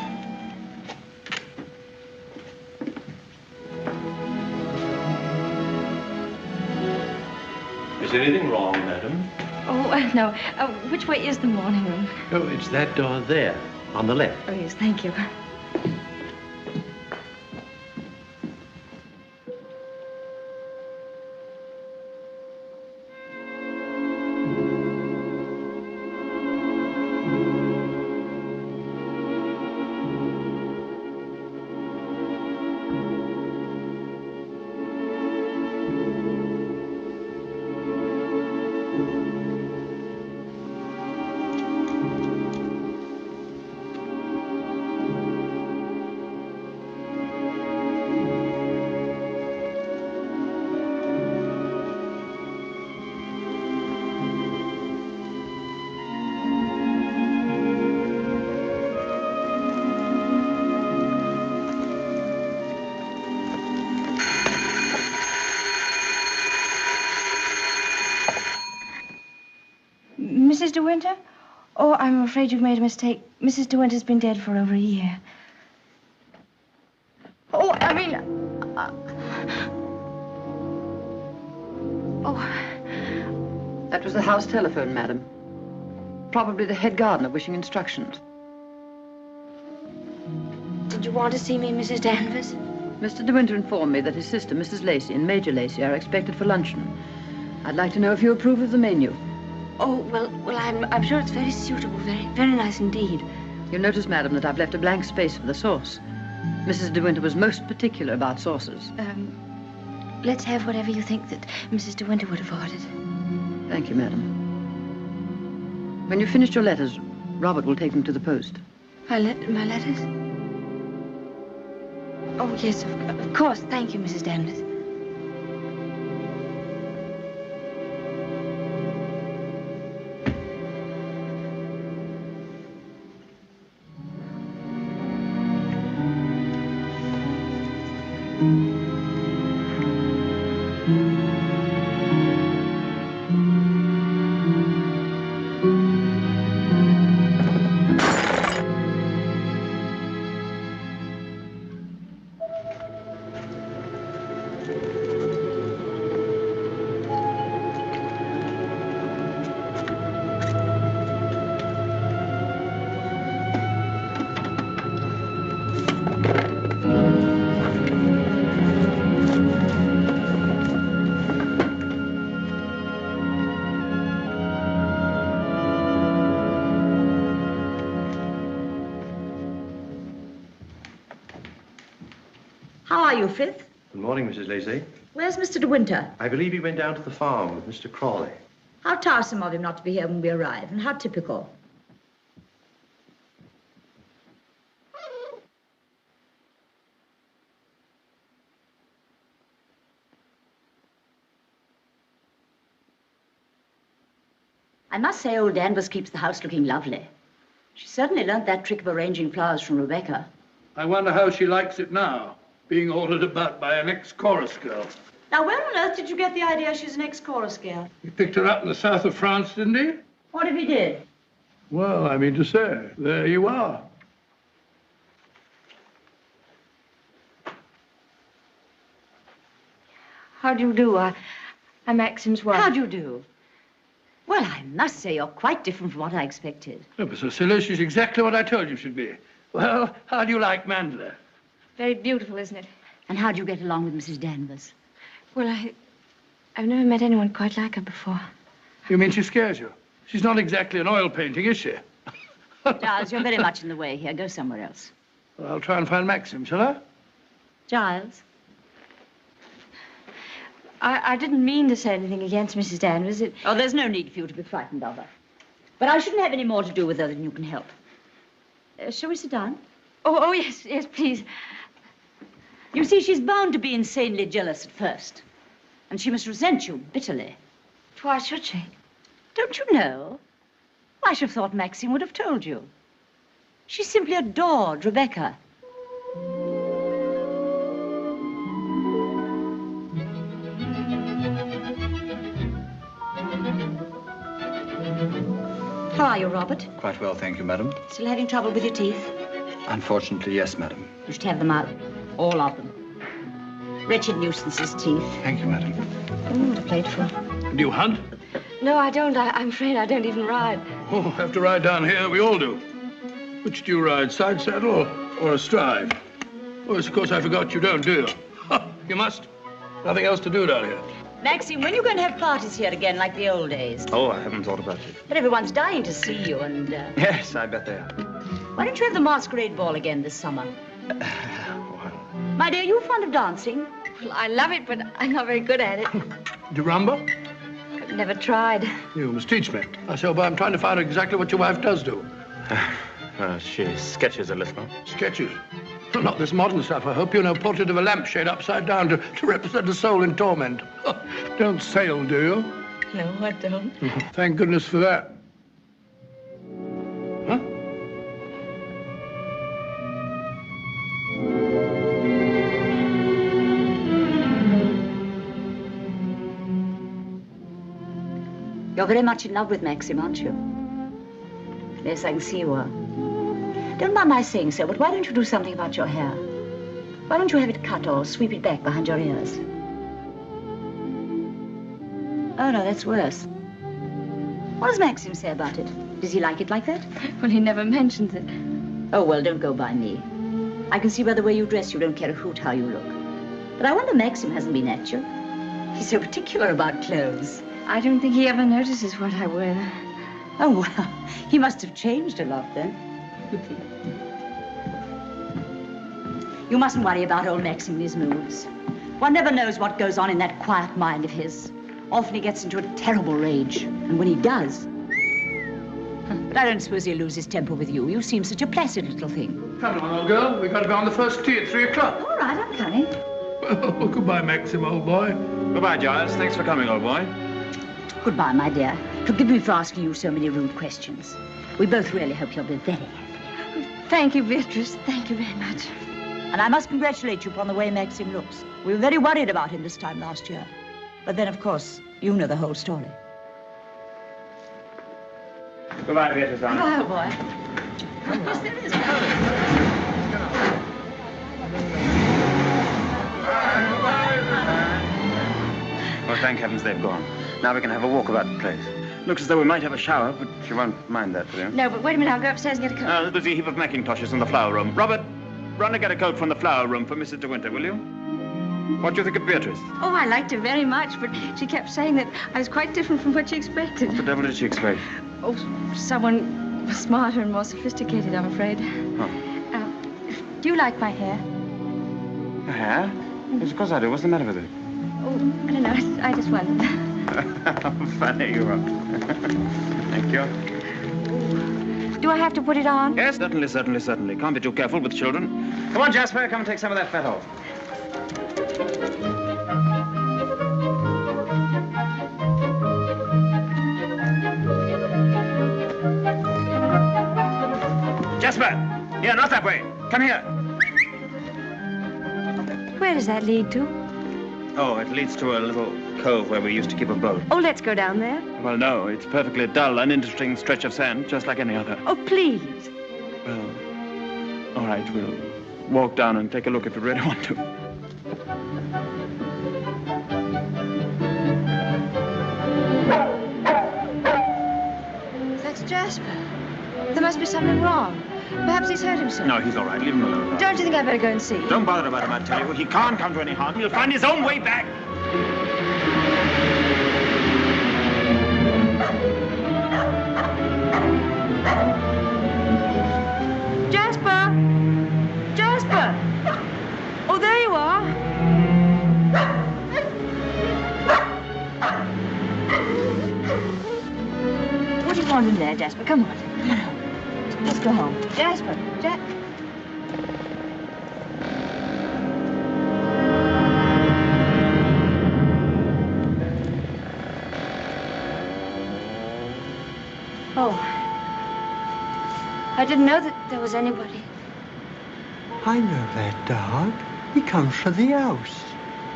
Is anything wrong, madam? Oh, no. Which way is the morning room? Oh, it's that door there, on the left. Oh, yes, thank you. Mrs. De Winter? Oh, I'm afraid you've made a mistake. Mrs. De Winter's been dead for over a year. Oh, I mean... Oh. That was the house telephone, madam. Probably the head gardener wishing instructions. Did you want to see me, Mrs. Danvers? Mr. De Winter informed me that his sister, Mrs. Lacey, and Major Lacey are expected for luncheon. I'd like to know if you approve of the menu. Oh, well, I'm sure it's very suitable, very nice indeed. You'll notice, madam, that I've left a blank space for the sauce. Mrs. De Winter was most particular about sauces. Let's have whatever you think that Mrs. De Winter would have ordered. Thank you, madam. When you've finished your letters, Robert will take them to the post. My letters? Oh, yes, of course. Thank you, Mrs. Danvers. How are you, Frith? Good morning, Mrs. Lacey. Where's Mr. De Winter? I believe he went down to the farm with Mr. Crawley. How tiresome of him not to be here when we arrive, and how typical. I must say old Danvers keeps the house looking lovely. She certainly learnt that trick of arranging flowers from Rebecca. I wonder how she likes it now, being ordered about by an ex-chorus girl. Now, where on earth did you get the idea she's an ex-chorus girl? He picked her up in the south of France, didn't he? What if he did? Well, I mean to say, there you are. How do you do? I'm Maxim's wife. How do you do? Well, I must say you're quite different from what I expected. Oh, but Cecilia, she's exactly what I told you she'd be. Well, how do you like Mandela? Very beautiful, isn't it? And how do you get along with Mrs. Danvers? Well, I've never met anyone quite like her before. You mean she scares you? She's not exactly an oil painting, is she? Giles, you're very much in the way here. Go somewhere else. Well, I'll try and find Maxim, shall I? Giles? I didn't mean to say anything against Mrs. Danvers. Oh, there's no need for you to be frightened of her. But I shouldn't have any more to do with her than you can help. Shall we sit down? Oh, yes, please. You see, she's bound to be insanely jealous at first. And she must resent you bitterly. Why should she? Don't you know? I should have thought Maxine would have told you. She simply adored Rebecca. How are you, Robert? Quite well, thank you, madam. Still having trouble with your teeth? Unfortunately, yes, madam. You should have them out. All of them. Wretched nuisances, teeth. Thank you, madam. Oh, what a plateful. Do you hunt? No, I don't. I'm afraid I don't even ride. Oh, have to ride down here. We all do. Which do you ride, side saddle or astride? Oh, yes, of course, I forgot you don't, do you? You must. Nothing else to do down here. Maxine, when are you going to have parties here again like the old days? Oh, I haven't thought about it. But everyone's dying to see you and... Yes, I bet they are. Why don't you have the masquerade ball again this summer? My dear, are you fond of dancing? Well, I love it, but I'm not very good at it. Do you rumble? I've never tried. You must teach me. I say, but I'm trying to find out exactly what your wife does do. She sketches a little. Sketches? Well, not this modern stuff, I hope. You know, portrait of a lampshade upside down to represent a soul in torment. Don't sail, do you? No, I don't. Thank goodness for that. Huh? You're very much in love with Maxim, aren't you? Yes, I can see you are. Don't mind my saying so, but why don't you do something about your hair? Why don't you have it cut or sweep it back behind your ears? Oh, no, that's worse. What does Maxim say about it? Does he like it like that? Well, he never mentions it. Oh, well, don't go by me. I can see by the way you dress you don't care a hoot how you look. But I wonder Maxim hasn't been at you. He's so particular about clothes. I don't think he ever notices what I wear. Oh, well, he must have changed a lot then. You mustn't worry about old Maxim and his moods. One never knows what goes on in that quiet mind of his. Often he gets into a terrible rage. And when he does... But I don't suppose he'll lose his temper with you. You seem such a placid little thing. Come on, old girl. We've got to be on the first tee at 3 o'clock. All right, I'm coming. Well, goodbye, Maxim, old boy. Goodbye, Giles. Thanks for coming, old boy. Goodbye, my dear. Forgive me for asking you so many rude questions. We both really hope you'll be very happy. Thank you, Beatrice. Thank you very much. And I must congratulate you upon the way Maxim looks. We were very worried about him this time last year. But then, of course, you know the whole story. Goodbye, Beatrice. Goodbye, boy. Yes, there is. Well, thank heavens they've gone. Now we can have a walk about the place. Looks as though we might have a shower, but you won't mind that, will you? No, but wait a minute. I'll go upstairs and get a coat. There's a heap of mackintoshes in the flower room. Robert, run and get a coat from the flower room for Mrs. De Winter, will you? What do you think of Beatrice? Oh, I liked her very much, but she kept saying that I was quite different from what she expected. What the devil did she expect? Oh, someone smarter and more sophisticated, I'm afraid. Oh. Do you like my hair? Your hair? Yes, of course I do. What's the matter with it? Oh, I don't know. I just wondered. How funny you are. Thank you. Do I have to put it on? Yes, certainly. Can't be too careful with children. Come on, Jasper, come and take some of that fat off. Jasper! Here, not that way. Come here. Where does that lead to? Oh, it leads to a little cove where we used to keep a boat. Oh, let's go down there. Well, no, it's perfectly dull, uninteresting stretch of sand, just like any other. Oh, please. Well, all right, we'll walk down and take a look if you really want to. That's Jasper. There must be something wrong. Perhaps he's hurt himself. No, he's all right. Leave him alone. Don't you think I'd better go and see? Don't bother about him, I tell you. He can't come to any harm. He'll find his own way back. Jasper! Jasper! Oh, there you are. What do you want in there, Jasper? Come on. Come on home. Let's go home. Jasper! Oh. I didn't know that there was anybody. I know that dog. He comes from the house.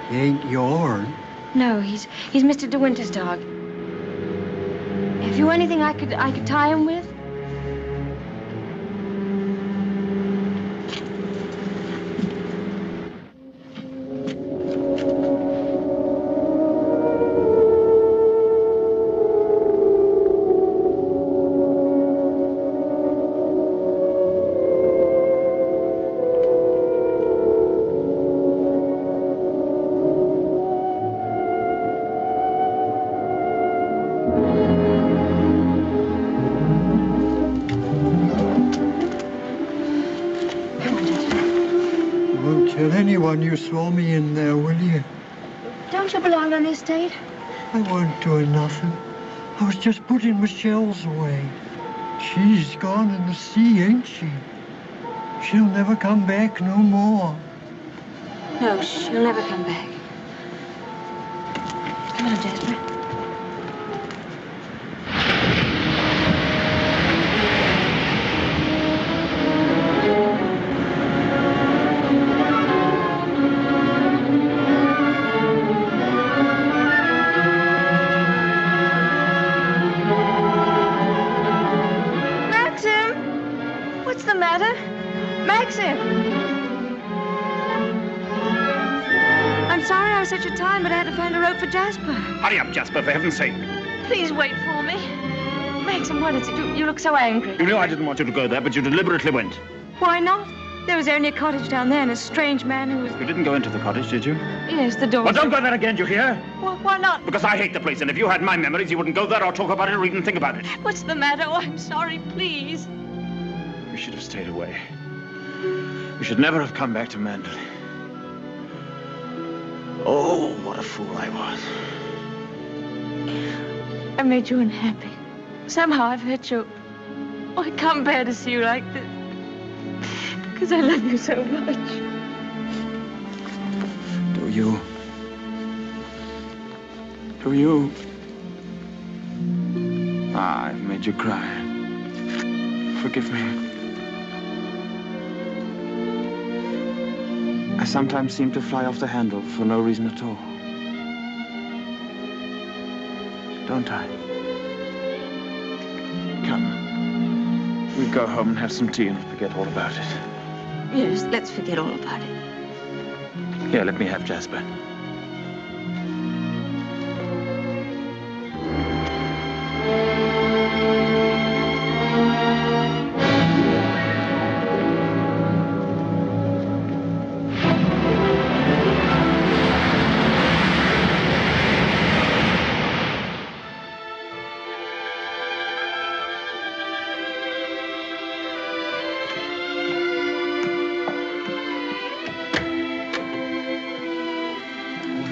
He ain't yours. No, he's Mr. De Winter's dog. Have you anything I could tie him with? You saw me in there, will you? Don't you belong on the estate? I wasn't doing nothing. I was just putting my shells away. She's gone in the sea, ain't she? She'll never come back no more. No, she'll never come back. Come on, Jasper. Such a time, but I had to find a rope for Jasper. Hurry up, Jasper, for heaven's sake. Please wait for me. Maxim, what is it? You look so angry. You know I didn't want you to go there, but you deliberately went. Why not? There was only a cottage down there and a strange man who was... You didn't go into the cottage, did you? Yes, the door... Well, don't go there again, do you hear? Why not? Because I hate the place, and if you had my memories, you wouldn't go there or talk about it or even think about it. What's the matter? Oh, I'm sorry, please. You should have stayed away. You should never have come back to Mandalay. Oh, what a fool I was. I made you unhappy. Somehow I've hurt you. Oh, I can't bear to see you like this. Because I love you so much. Do you? Do you? Ah, I've made you cry. Forgive me. I sometimes seem to fly off the handle for no reason at all. Don't I? Come. We go home and have some tea and forget all about it. Yes, let's forget all about it. Here, let me have Jasper.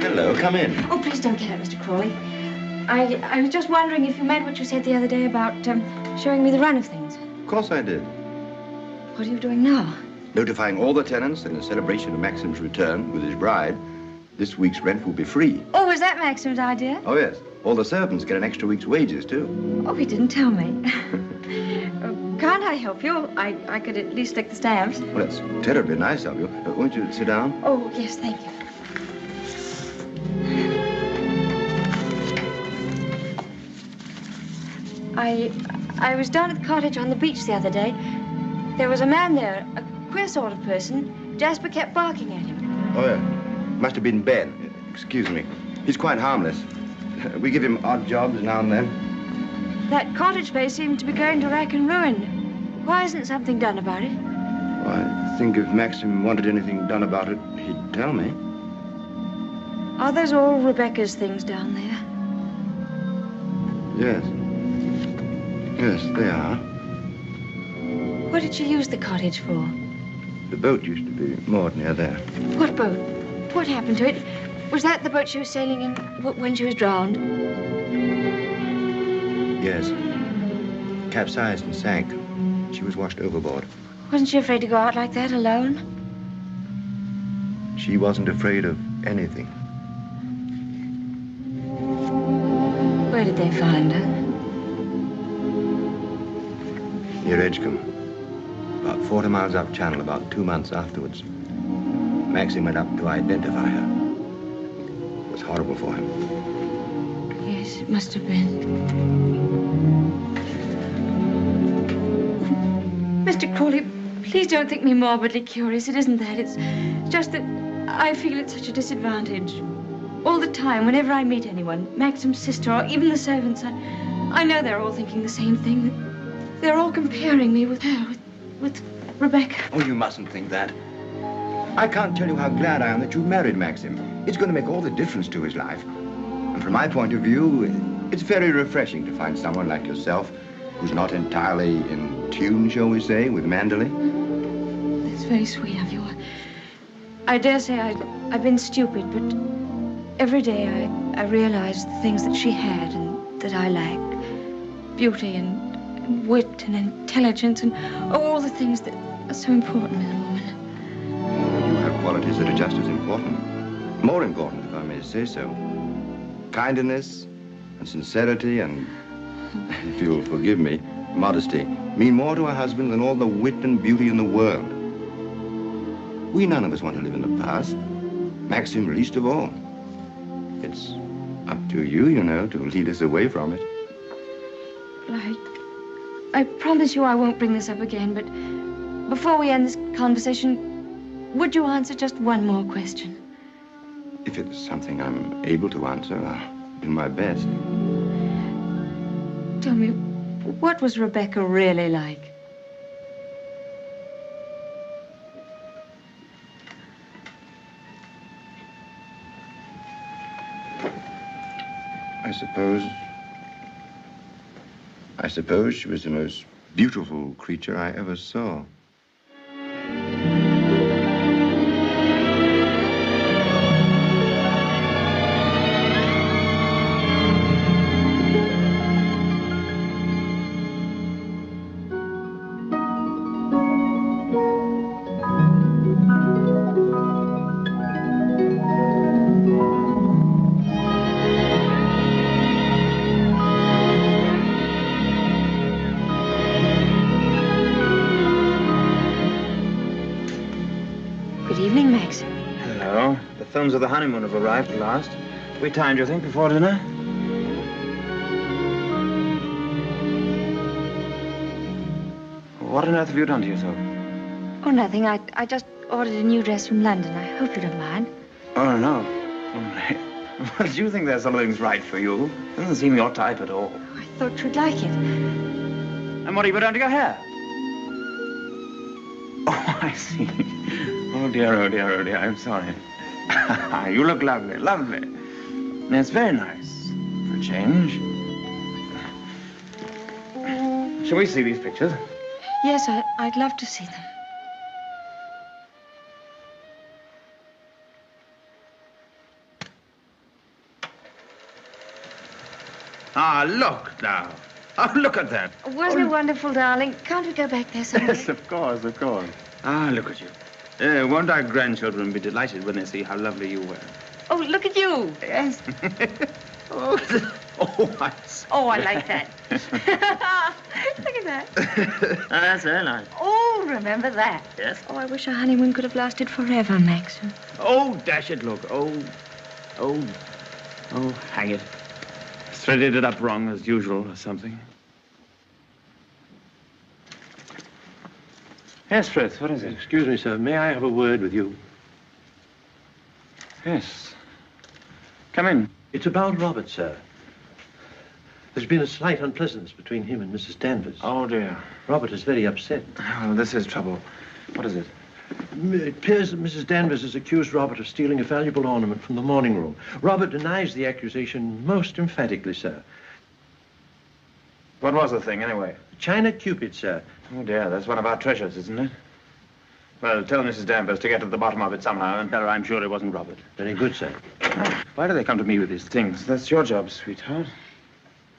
Hello, come in. Oh, please don't get up, Mr. Crawley. I was just wondering if you meant what you said the other day about showing me the run of things. Of course I did. What are you doing now? Notifying all the tenants that in celebration of Maxim's return with his bride, this week's rent will be free. Oh, was that Maxim's idea? Oh, yes. All the servants get an extra week's wages, too. Oh, he didn't tell me. Can't I help you? I could at least take the stamps. Well, that's terribly nice of you. Won't you sit down? Oh, yes, thank you. I was down at the cottage on the beach the other day. There was a man there, a queer sort of person. Jasper kept barking at him. Oh, yeah. Must have been Ben. Excuse me. He's quite harmless. We give him odd jobs now and then. That cottage place seemed to be going to rack and ruin. Why isn't something done about it? Well, I think if Maxim wanted anything done about it, he'd tell me. Are those all Rebecca's things down there? Yes. Yes, they are. What did she use the cottage for? The boat used to be moored near there. What boat? What happened to it? Was that the boat she was sailing in when she was drowned? Yes. Capsized and sank. She was washed overboard. Wasn't she afraid to go out like that alone? She wasn't afraid of anything. Where did they find her? Near Edgecombe. About 40 miles up channel, about 2 months afterwards. Maxim went up to identify her. It was horrible for him. Yes, it must have been. Mr. Crawley, please don't think me morbidly curious. It isn't that. It's just that I feel at such a disadvantage. All the time, whenever I meet anyone, Maxim's sister or even the servants, I know they're all thinking the same thing. They're all comparing me with her, with Rebecca. Oh, you mustn't think that. I can't tell you how glad I am that you married Maxim. It's going to make all the difference to his life. And from my point of view, it's very refreshing to find someone like yourself who's not entirely in tune, shall we say, with Mandalay. That's very sweet of you. I dare say I've been stupid, but every day I realize the things that she had and that I lack. Beauty and wit and intelligence and all the things that are so important in a woman. You have qualities that are just as important. More important, if I may say so. Kindness and sincerity and, if you'll forgive me, modesty mean more to a husband than all the wit and beauty in the world. We none of us want to live in the past. Maxim least of all. It's up to you, you know, to lead us away from it. I promise you I won't bring this up again, but before we end this conversation, would you answer just one more question? If it's something I'm able to answer, I'll do my best. Tell me, what was Rebecca really like? I suppose she was the most beautiful creature I ever saw. Films of the honeymoon have arrived at last. We timed, you think, before dinner? What on earth have you done to yourself? Oh, nothing. I just ordered a new dress from London. I hope you don't mind. Oh, no. Well, do you think there's something's right for you? Doesn't seem your type at all. I thought you'd like it. And what have you done to your hair? Oh, I see. Oh, dear, oh, dear, oh, dear. I'm sorry. You look lovely, lovely. It's very nice for a change. Shall we see these pictures? Yes, I'd love to see them. Ah, look now. Oh, look at that. Wasn't it wonderful, darling? Can't we go back there someday? Yes, of course, of course. Ah, look at you. Won't our grandchildren be delighted when they see how lovely you were? Oh, look at you. Yes. Oh, I like that. Look at that. That's very nice. Oh, remember that. Yes. Oh, I wish our honeymoon could have lasted forever, Maxim. Oh, dash it, look. Oh, hang it. Threaded it up wrong as usual or something. Yes, Frith, what is it? Excuse me, sir. May I have a word with you? Yes. Come in. It's about Robert, sir. There's been a slight unpleasantness between him and Mrs. Danvers. Oh, dear. Robert is very upset. Oh, this is trouble. What is it? It appears that Mrs. Danvers has accused Robert of stealing a valuable ornament from the morning room. Robert denies the accusation most emphatically, sir. What was the thing, anyway? China Cupid, sir. Oh, dear, that's one of our treasures, isn't it? Well, tell Mrs. Danvers to get to the bottom of it somehow and tell her I'm sure it wasn't Robert. Very good, sir. Why do they come to me with these things? That's your job, sweetheart.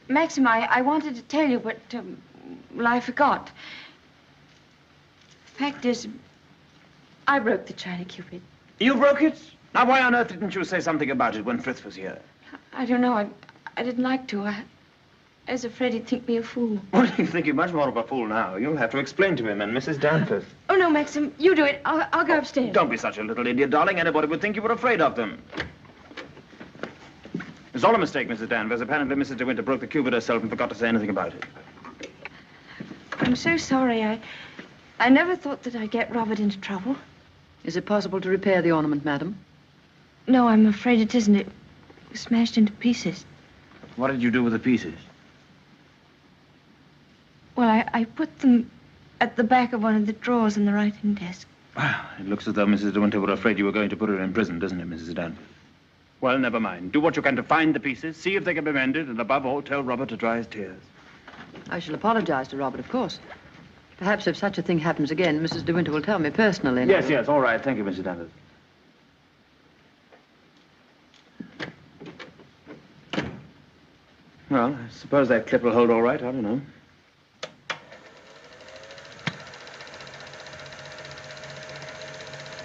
Maxim, I wanted to tell you, but, well, I forgot. Fact is, I broke the China Cupid. You broke it? Now, why on earth didn't you say something about it when Frith was here? I don't know. I didn't like to. I was afraid he'd think me a fool. Well, you think you're much more of a fool now. You'll have to explain to him and Mrs. Danvers. Oh, no, Maxim, you do it. I'll go upstairs. Don't be such a little idiot, darling. Anybody would think you were afraid of them. It's all a mistake, Mrs. Danvers. Apparently, Mrs. De Winter broke the cupid herself and forgot to say anything about it. I'm so sorry. I never thought that I'd get Robert into trouble. Is it possible to repair the ornament, madam? No, I'm afraid it isn't. It was smashed into pieces. What did you do with the pieces? Well, I put them at the back of one of the drawers in the writing desk. Well, it looks as though Mrs. De Winter were afraid you were going to put her in prison, doesn't it, Mrs. Danvers? Well, never mind. Do what you can to find the pieces, see if they can be mended, and above all, tell Robert to dry his tears. I shall apologize to Robert, of course. Perhaps if such a thing happens again, Mrs. De Winter will tell me personally. Yes, all right. Thank you, Mrs. Danvers. Well, I suppose that clip will hold all right. I don't know.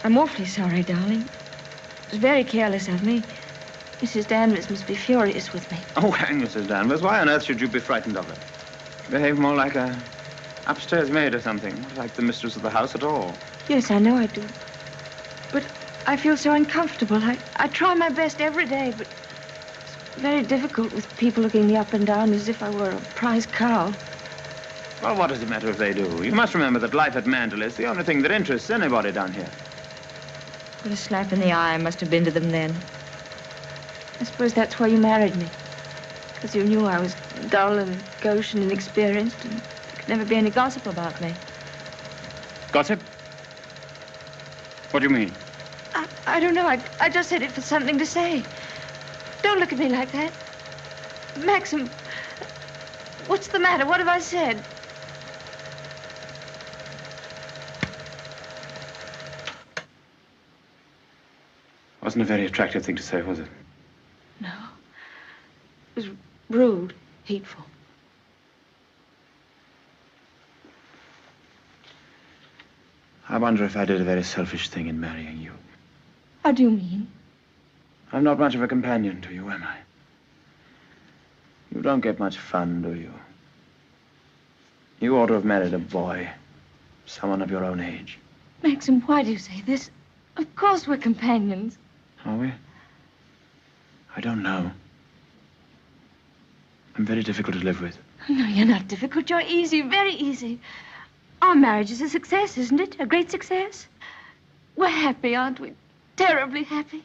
I'm awfully sorry, darling. It was very careless of me. Mrs. Danvers must be furious with me. Oh, hang Mrs. Danvers. Why on earth should you be frightened of her? Behave more like a upstairs maid or something. Not like the mistress of the house at all. Yes, I know I do. But I feel so uncomfortable. I try my best every day, but it's very difficult with people looking me up and down as if I were a prize cow. Well, what does it matter if they do? You must remember that life at Mandel is the only thing that interests anybody down here. What a slap in the eye I must have been to them then. I suppose that's why you married me. Because you knew I was dull and gauche and inexperienced, and there could never be any gossip about me. Gossip? What do you mean? I don't know. I just said it for something to say. Don't look at me like that. Maxim, what's the matter? What have I said? Wasn't a very attractive thing to say, was it? No. It was rude, hateful. I wonder if I did a very selfish thing in marrying you. What do you mean? I'm not much of a companion to you, am I? You don't get much fun, do you? You ought to have married a boy. Someone of your own age. Maxim, why do you say this? Of course we're companions. Are we? I don't know. I'm very difficult to live with. No, you're not difficult. You're easy, very easy. Our marriage is a success, isn't it? A great success? We're happy, aren't we? Terribly happy.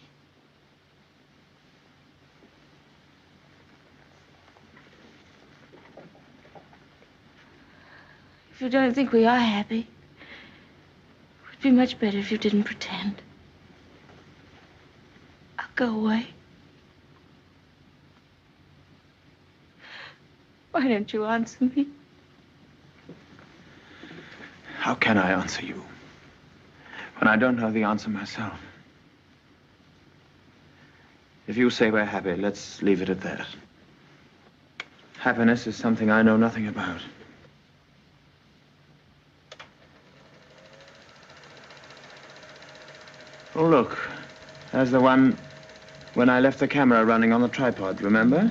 If you don't think we are happy, it would be much better if you didn't pretend. I'll go away. Why don't you answer me? How can I answer you when I don't know the answer myself? If you say we're happy, let's leave it at that. Happiness is something I know nothing about. Oh, look. There's the one when I left the camera running on the tripod, remember?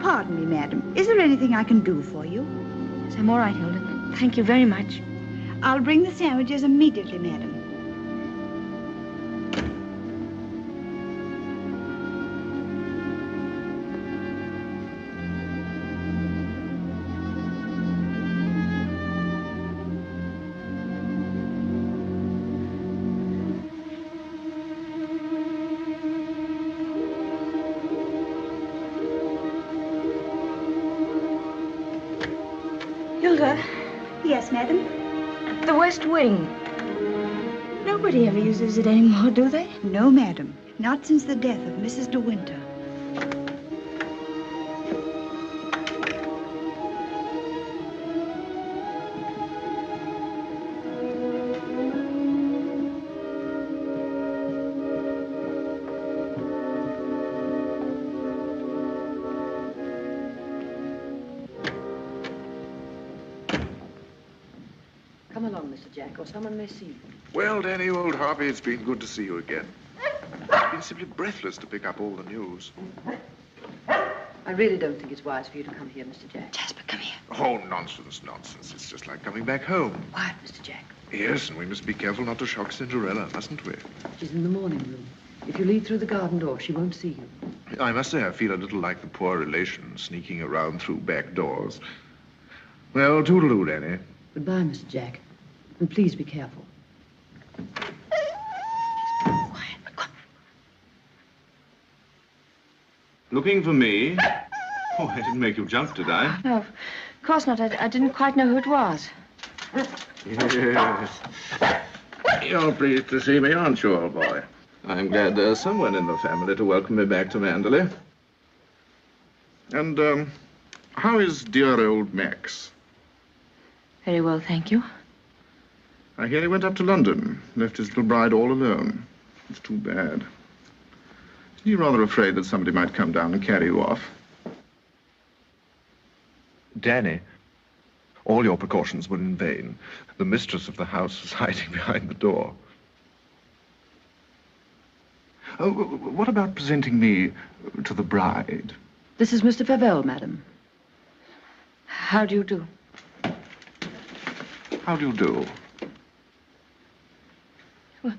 Pardon me, madam. Is there anything I can do for you? Yes, I'm all right, Hilda. Thank you very much. I'll bring the sandwiches immediately, madam. Hilda. Yes, madam? The West Wing. Nobody ever uses it anymore, do they? No, madam. Not since the death of Mrs. De Winter. Come along, Mr. Jack, or someone may see you. Well, Danny, old Harvey, it's been good to see you again. I've been simply breathless to pick up all the news. I really don't think it's wise for you to come here, Mr. Jack. Jasper, come here. Oh, nonsense, nonsense. It's just like coming back home. Quiet, Mr. Jack. Yes, and we must be careful not to shock Cinderella, mustn't we? She's in the morning room. If you lead through the garden door, she won't see you. I must say I feel a little like the poor relation sneaking around through back doors. Well, toodaloo, Danny. Goodbye, Mr. Jack. And please be careful. Looking for me? Oh, I didn't make you jump, did I? No, of course not. I didn't quite know who it was. Yes. You're pleased to see me, aren't you, old boy? I'm glad there's someone in the family to welcome me back to Manderley. And, how is dear old Max? Very well, thank you. I hear he went up to London, left his little bride all alone. It's too bad. Isn't he rather afraid that somebody might come down and carry you off? Danny, All your precautions were in vain. The mistress of the house was hiding behind the door. Oh, what about presenting me to the bride? This is Mr. Favell, madam. How do you do? How do you do? Well,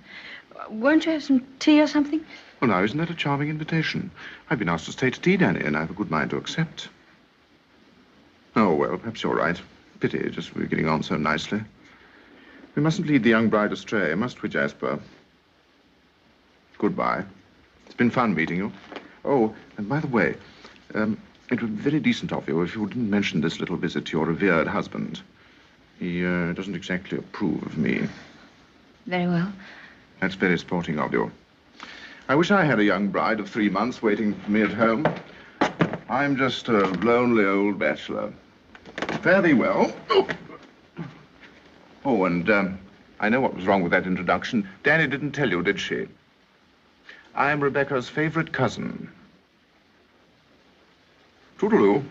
won't you have some tea or something? Well, now, isn't that a charming invitation? I've been asked to stay to tea, Danny, and I have a good mind to accept. Oh, well, perhaps you're right. Pity, just we're getting on so nicely. We mustn't lead the young bride astray, must we, Jasper? Goodbye. It's been fun meeting you. Oh, and by the way, it would be very decent of you if you didn't mention this little visit to your revered husband. He doesn't exactly approve of me. Very well. That's very sporting of you. I wish I had a young bride of 3 months waiting for me at home. I'm just a lonely old bachelor. Fare thee well. Oh, and I know what was wrong with that introduction. Danny didn't tell you, did she? I am Rebecca's favorite cousin. Toodaloo.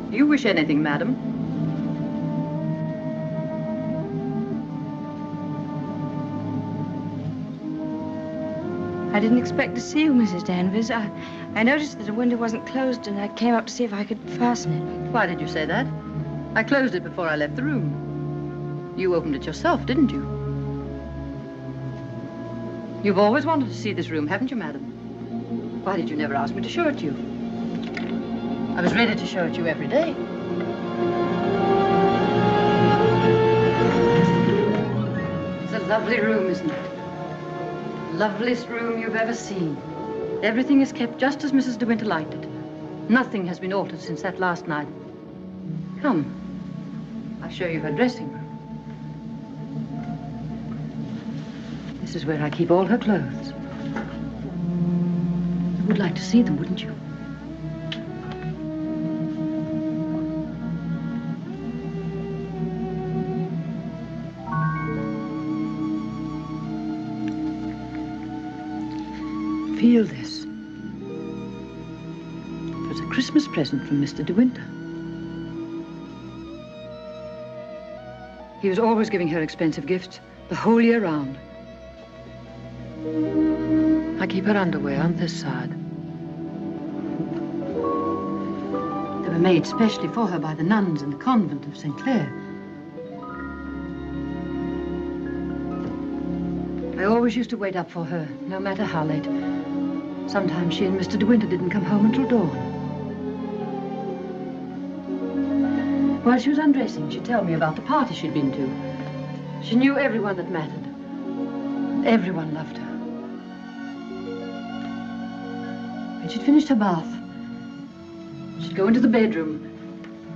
Do you wish anything, madam? I didn't expect to see you, Mrs. Danvers. I noticed that the window wasn't closed, and I came up to see if I could fasten it. Why did you say that? I closed it before I left the room. You opened it yourself, didn't you? You've always wanted to see this room, haven't you, madam? Why did you never ask me to show it to you? I was ready to show it to you every day. It's a lovely room, isn't it? Loveliest room you've ever seen. Everything is kept just as Mrs. De Winter liked it. Nothing has been altered since that last night. Come, I'll show you her dressing room. This is where I keep all her clothes. You would like to see them, wouldn't you? Feel this. It was a Christmas present from Mr. De Winter. He was always giving her expensive gifts the whole year round. I keep her underwear on this side. They were made specially for her by the nuns in the convent of St. Clair. I always used to wait up for her, no matter how late. Sometimes she and Mr. De Winter didn't come home until dawn. While she was undressing, she'd tell me about the party she'd been to. She knew everyone that mattered. Everyone loved her. When she'd finished her bath, she'd go into the bedroom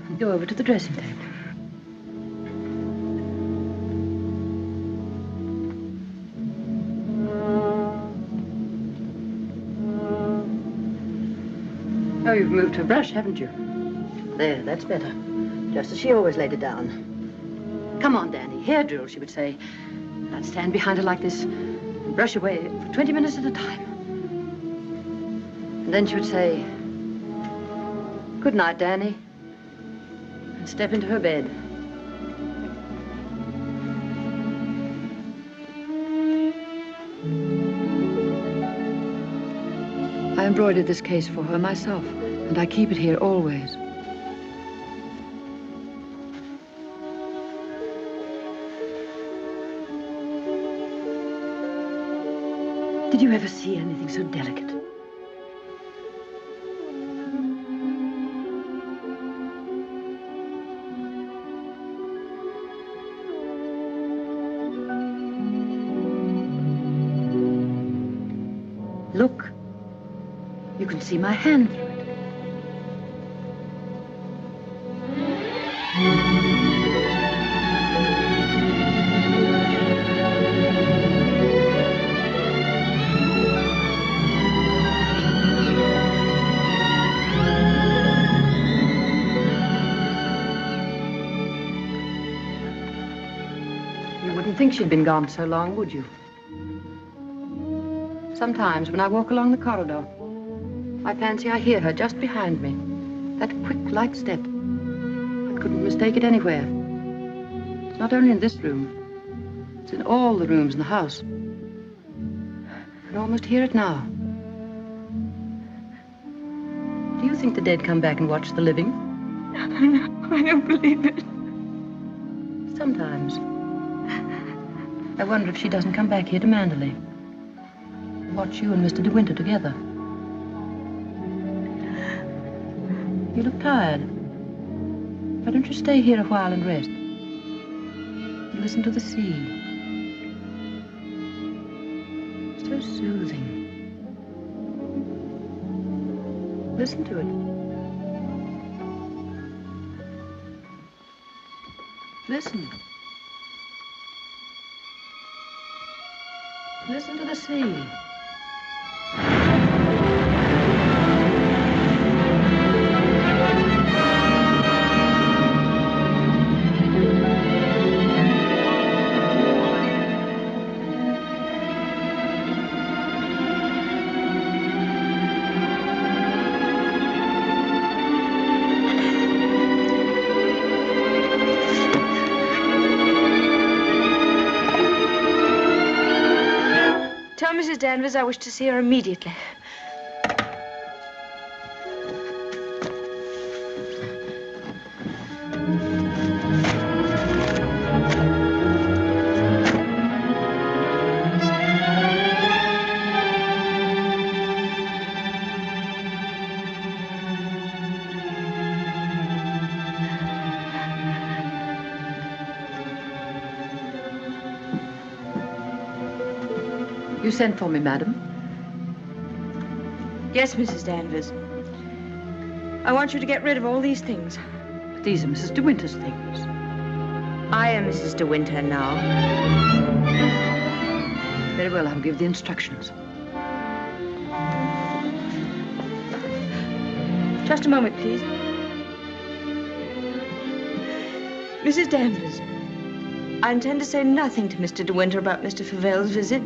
and go over to the dressing table. Oh, you've moved her brush, haven't you? There, that's better. Just as she always laid it down. Come on, Danny. Hair drill, she would say. I'd stand behind her like this and brush away for 20 minutes at a time. And then she would say, "Good night, Danny," and step into her bed. I embroidered this case for her myself, and I keep it here always. Did you ever see anything so delicate? Look. You can see my hand through it. You wouldn't think she'd been gone so long, would you? Sometimes when I walk along the corridor, I fancy I hear her just behind me. That quick, light step. I couldn't mistake it anywhere. It's not only in this room. It's in all the rooms in the house. I can almost hear it now. Do you think the dead come back and watch the living? No, I don't believe it. Sometimes. I wonder if she doesn't come back here to Manderley. Watch you and Mr. De Winter together. You look tired. Why don't you stay here a while and rest? Listen to the sea. So soothing. Listen to it. Listen. Listen to the sea. Tell Mrs. Danvers I wish to see her immediately. You sent for me, madam? Yes, Mrs. Danvers. I want you to get rid of all these things. But these are Mrs. De Winter's things. I am Mrs. De Winter now. Very well, I'll give the instructions. Just a moment, please. Mrs. Danvers, I intend to say nothing to Mr. De Winter about Mr. Favel's visit.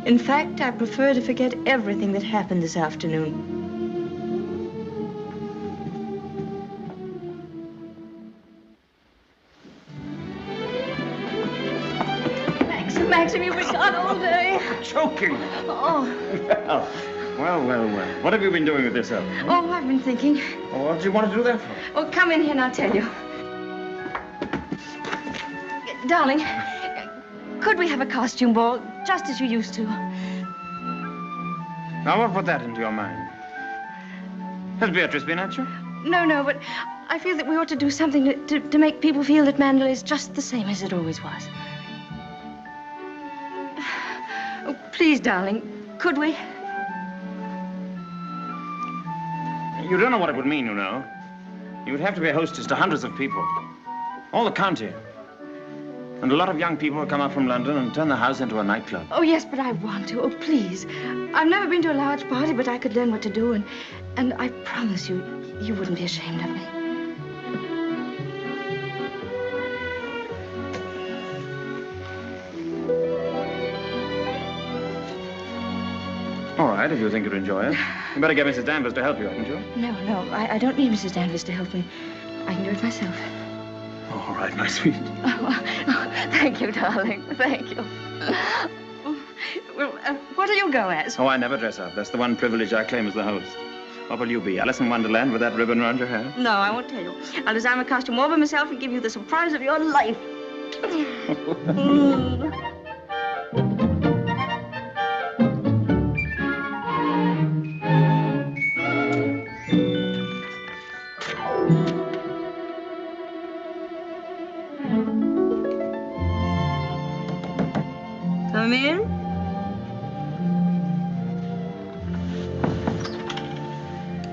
In fact, I prefer to forget everything that happened this afternoon. Maxim, you've been gone all day. Choking. Oh. Well. What have you been doing with yourself? Oh, I've been thinking. Oh, what do you want to do that for? Oh, come in here and I'll tell you. Darling, could we have a costume ball, just as you used to? Now, what put that into your mind? Has Beatrice been at you? No, but I feel that we ought to do something to make people feel that Mandalay is just the same as it always was. Oh, please, darling, could we? You don't know what it would mean, you know. You would have to be a hostess to hundreds of people. All the county. And a lot of young people will come up from London and turn the house into a nightclub. Oh, yes, but I want to. Oh, please. I've never been to a large party, but I could learn what to do, and I promise you, you wouldn't be ashamed of me. All right, if you think you'd enjoy it. You better get Mrs. Danvers to help you, hadn't you? No, I don't need Mrs. Danvers to help me. I can do it myself. Oh, all right, my sweet. Thank you, darling. Thank you. Well, what'll you go as? Oh, I never dress up. That's the one privilege I claim as the host. What will you be, Alice in Wonderland with that ribbon around your hair? No, I won't tell you. I'll design a costume all by myself and give you the surprise of your life. Come in.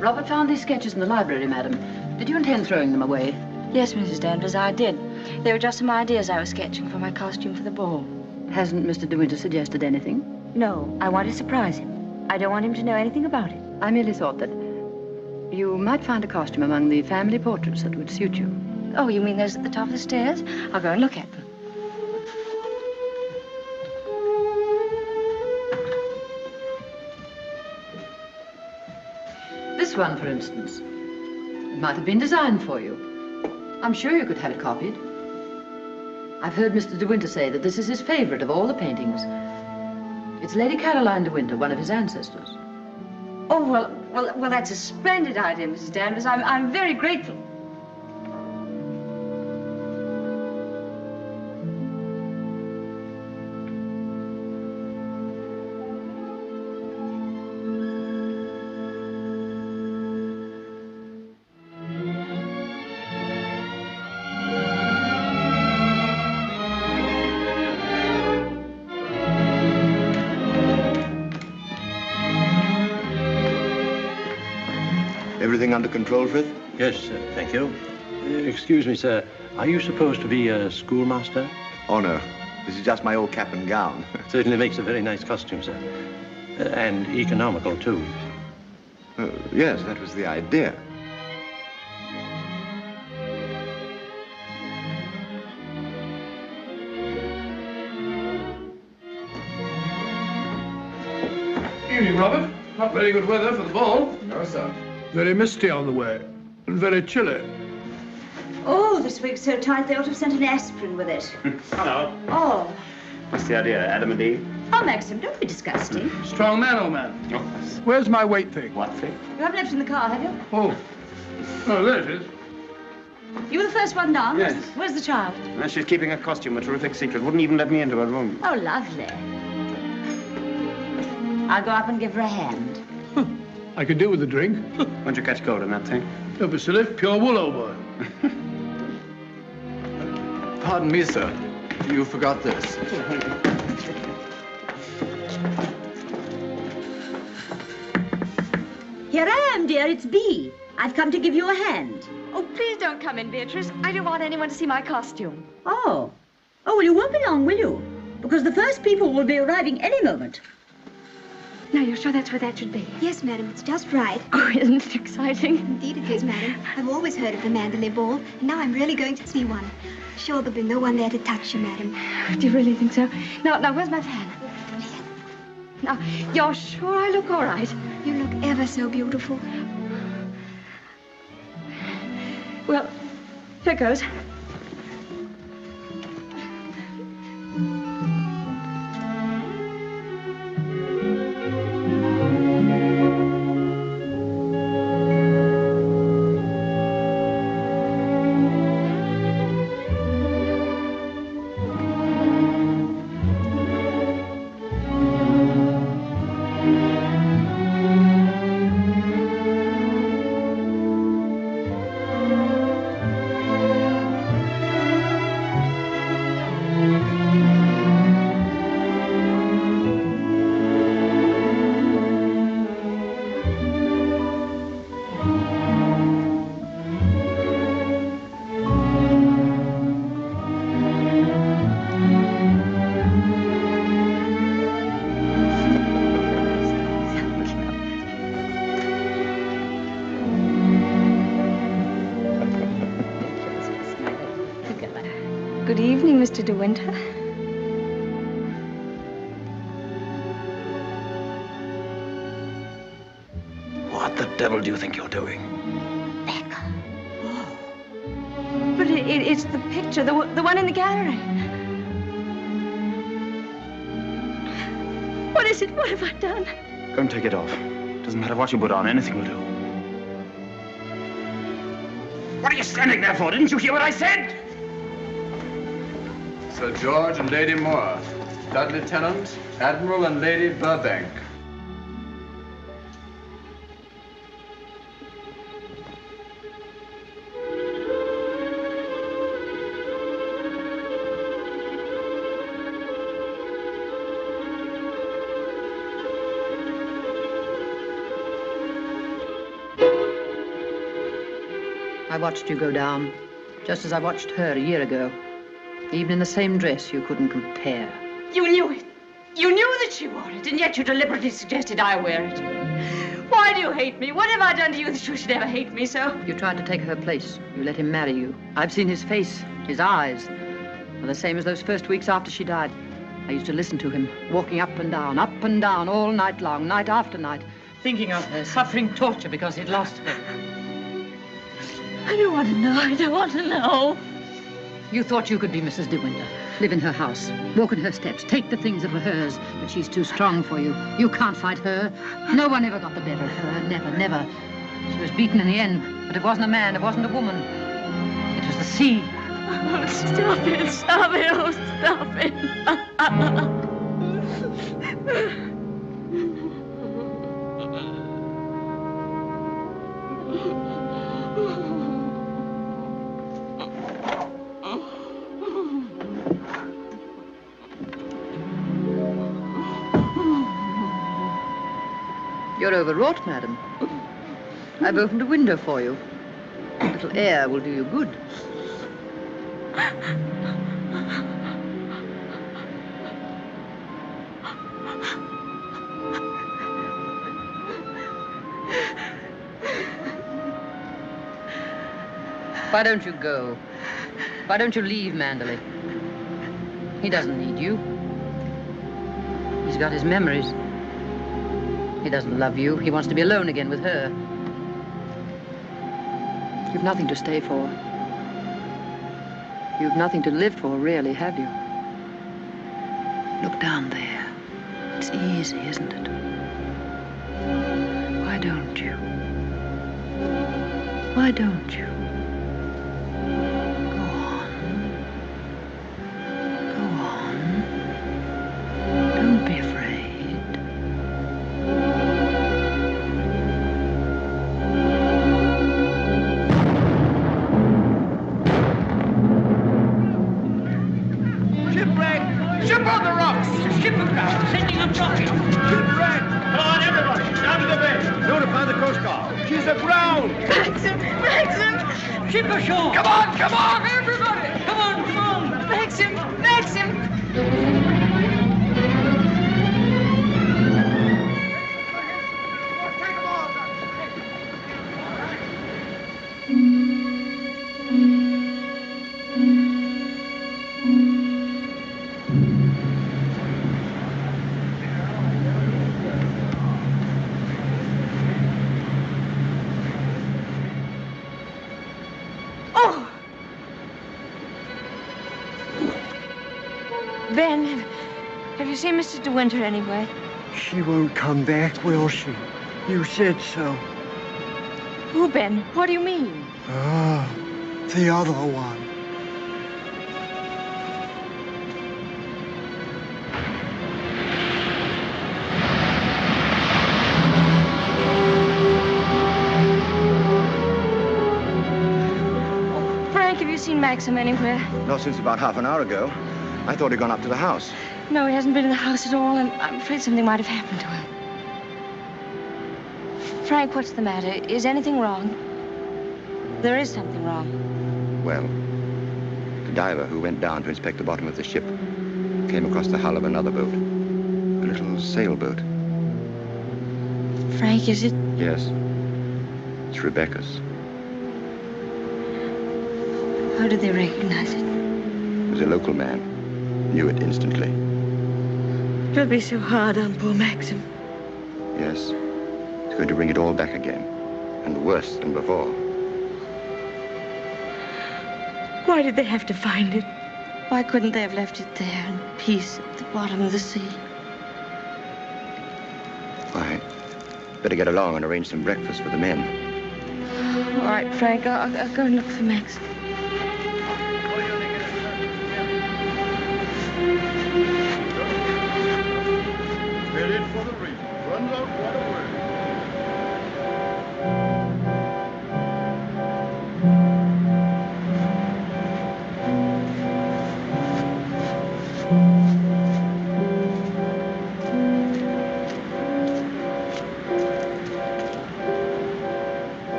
Robert found these sketches in the library, madam. Did you intend throwing them away? Yes, Mrs. Danvers, I did. They were just some ideas I was sketching for my costume for the ball. Hasn't Mr. De Winter suggested anything? No, I want to surprise him. I don't want him to know anything about it. I merely thought that you might find a costume among the family portraits that would suit you. Oh, you mean those at the top of the stairs? I'll go and look at them. This one, for instance. It might have been designed for you. I'm sure you could have it copied. I've heard Mr. De Winter say that this is his favorite of all the paintings. It's Lady Caroline De Winter, one of his ancestors. Oh, well, that's a splendid idea, Mrs. Danvers. I'm very grateful. Everything under control, Frith? Yes, sir. Thank you. Excuse me, sir. Are you supposed to be a schoolmaster? Oh, no. This is just my old cap and gown. Certainly makes a very nice costume, sir. And economical, too. Yes, that was the idea. Evening, Robert. Not very good weather for the ball. No, sir. Very misty on the way, and very chilly. Oh, this wig's so tight they ought to have sent an aspirin with it. Hello. Oh. What's the idea, Adam and Eve? Oh, Maxim, don't be disgusting. Strong man, old man. Oh. Where's my weight thing? What thing? You haven't left it in the car, have you? Oh. Oh, there it is. You were the first one down? Yes. Where's the child? Well, she's keeping her costume a terrific secret. Wouldn't even let me into her room. Oh, lovely. I'll go up and give her a hand. I could do with a drink. When'd you catch cold in that thing? Don't be silly. Pure wool, old boy. Pardon me, sir. You forgot this. Here I am, dear. It's Bee. I've come to give you a hand. Oh, please don't come in, Beatrice. I don't want anyone to see my costume. Oh. Oh, well, you won't be long, will you? Because the first people will be arriving any moment. Now, you're sure that's where that should be? Yes, madam, it's just right. Oh, isn't it exciting? Indeed it is, madam. I've always heard of the Mandalay Ball, and now I'm really going to see one. Sure, there'll be no one there to touch you, madam. Do you really think so? Now, where's my fan? Now, you're sure I look all right? You look ever so beautiful. Well, here goes. Good evening, Mr. De Winter. What the devil do you think you're doing? But it's the picture, the one in the gallery. What is it? What have I done? Go and take it off. Doesn't matter what you put on, anything will do. What are you standing there for? Didn't you hear what I said? Sir George and Lady Moore. Blood Lieutenant, Admiral and Lady Burbank. I watched you go down, just as I watched her a year ago. Even in the same dress, you couldn't compare. You knew it. You knew that she wore it, and yet you deliberately suggested I wear it. Why do you hate me? What have I done to you that you should ever hate me so? You tried to take her place. You let him marry you. I've seen his face, his eyes. They're the same as those first weeks after she died. I used to listen to him, walking up and down, all night long, night after night, thinking of her, suffering torture because he'd lost her. I don't want to know. I don't want to know. You thought you could be Mrs. De Winter, live in her house, walk in her steps, take the things that were hers, but she's too strong for you. You can't fight her. No one ever got the better of her, never, never. She was beaten in the end, but it wasn't a man, it wasn't a woman. It was the sea. Oh, stop it, stop it, oh, stop it. You're overwrought, madam. I've opened a window for you. A little air will do you good. Why don't you go? Why don't you leave Manderley? He doesn't need you. He's got his memories. He doesn't love you. He wants to be alone again with her. You've nothing to stay for. You've nothing to live for, really, have you? Look down there. It's easy, isn't it? Why don't you? Why don't you? Go on. Go on. Don't be afraid. Ship on the rocks! Ship aground! Sending up talking! Shipwreck! Come on, everybody! Down to the bay! Notify the Coast Guard! She's aground! Maxim! Maxim! Ship ashore! Come on, everybody! Come on! Maxim! Maxim! Ben, have you seen Mr. De Winter anywhere? She won't come back, will she? You said so. Who, Ben? What do you mean? Ah, the other one. Frank, have you seen Maxim anywhere? Not since about half an hour ago. I thought he'd gone up to the house. No, he hasn't been in the house at all, and I'm afraid something might have happened to him. Frank, what's the matter? Is anything wrong? There is something wrong. Well, the diver who went down to inspect the bottom of the ship came across the hull of another boat. A little sailboat. Frank, is it? Yes. It's Rebecca's. How did they recognize it? was a local man. Knew it instantly. It'll be so hard on poor Maxim. Yes. It's going to bring it all back again. And worse than before. Why did they have to find it? Why couldn't they have left it there in peace at the bottom of the sea? Why, better get along and arrange some breakfast for the men. All right, Frank, I'll go and look for Max. Headed for the reef. Runs out right away.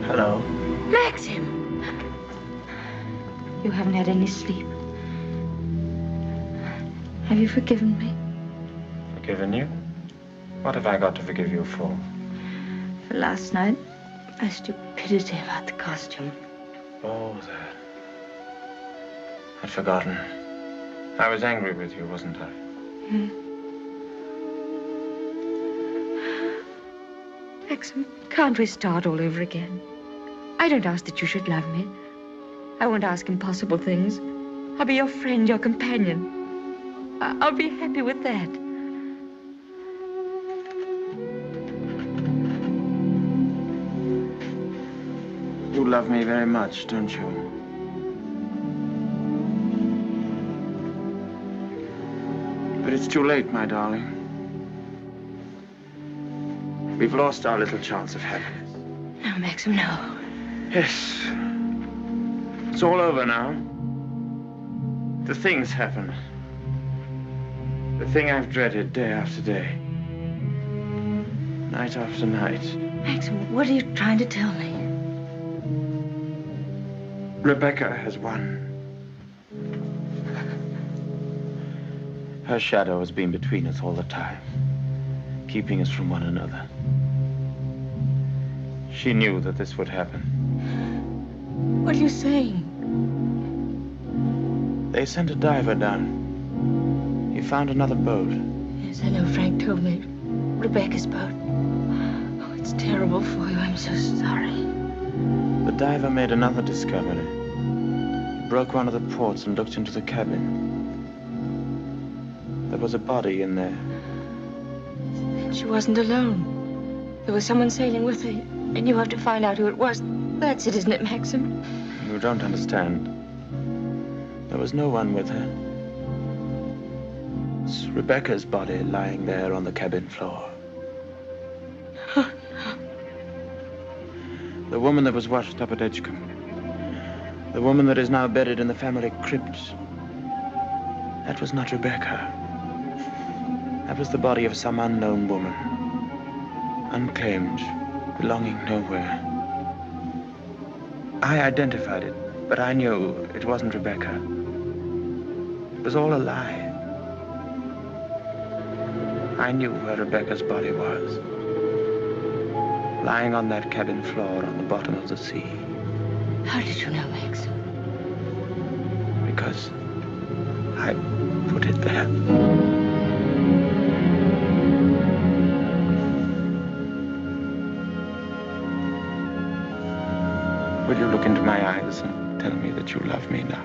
Hello. Maxim! You haven't had any sleep. Have you forgiven me? Forgiven you? What have I got to forgive you for? For last night, my stupidity about the costume. Oh, that. I'd forgotten. I was angry with you, wasn't I? Maxim, can't we start all over again? I don't ask that you should love me. I won't ask impossible things. I'll be your friend, your companion. I'll be happy with that. You love me very much, don't you? But it's too late, my darling. We've lost our little chance of happiness. No, Maxim, no. Yes. It's all over now. The thing's happened. The thing I've dreaded day after day. Night after night. Maxim, what are you trying to tell me? Rebecca has won. Her shadow has been between us all the time, keeping us from one another. She knew that this would happen. What are you saying? They sent a diver down. He found another boat. Yes, I know. Frank told me. Rebecca's boat. Oh, it's terrible for you. I'm so sorry. The diver made another discovery. He broke one of the ports and looked into the cabin. There was a body in there. And she wasn't alone. There was someone sailing with her. And you have to find out who it was. That's it, isn't it, Maxim? You don't understand. There was no one with her. It's Rebecca's body lying there on the cabin floor. Oh, no. The woman that was washed up at Edgecombe. The woman that is now buried in the family crypt. That was not Rebecca. That was the body of some unknown woman. Unclaimed, belonging nowhere. I identified it, but I knew it wasn't Rebecca. It was all a lie. I knew where Rebecca's body was. Lying on that cabin floor on the bottom of the sea. How did you know, Max? Because I put it there. Will you look into my eyes and tell me that you love me now?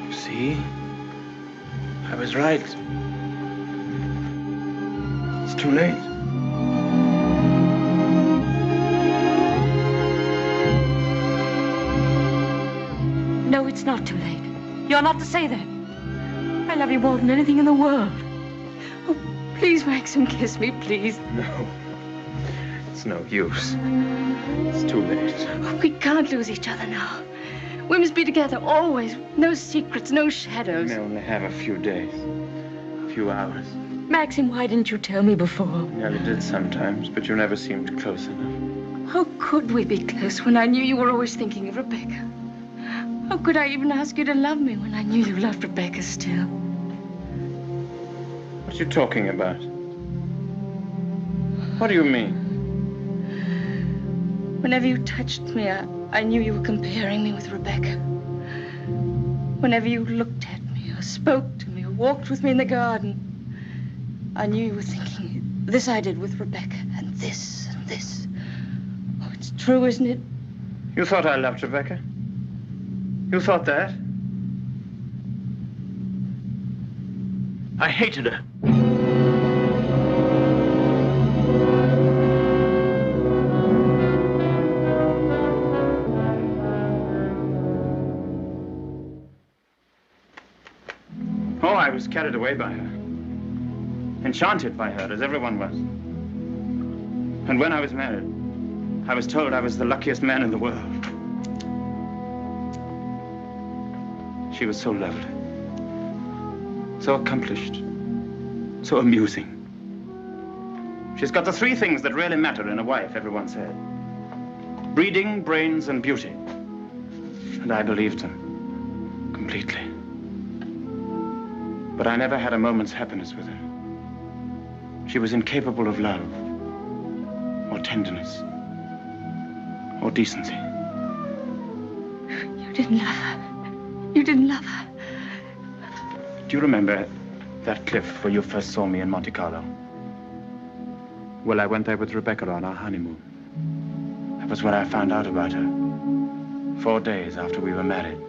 You see? I was right. It's too late. No, it's not too late. You're not to say that. I love you more than anything in the world. Oh, please, Maxim, kiss me, please. No. It's no use. It's too late. Oh, we can't lose each other now. We must be together always. No secrets, no shadows. We may only have a few days. A few hours. Maxim, why didn't you tell me before? Yeah, you did sometimes, but you never seemed close enough. How could we be close when I knew you were always thinking of Rebecca? How could I even ask you to love me when I knew you loved Rebecca still? What are you talking about? What do you mean? Whenever you touched me, I knew you were comparing me with Rebecca. Whenever you looked at me or spoke to me or walked with me in the garden, I knew you were thinking, this I did with Rebecca, and this, and this. Oh, it's true, isn't it? You thought I loved Rebecca? You thought that? I hated her. Oh, I was carried away by her. Enchanted by her, as everyone was. And when I was married, I was told I was the luckiest man in the world. She was so lovely, so accomplished, so amusing. She's got the three things that really matter in a wife, everyone said. Breeding, brains, and beauty. And I believed them completely. But I never had a moment's happiness with her. She was incapable of love, or tenderness, or decency. You didn't love her. You didn't love her. Do you remember that cliff where you first saw me in Monte Carlo? Well, I went there with Rebecca on our honeymoon. That was when I found out about her. 4 days after we were married.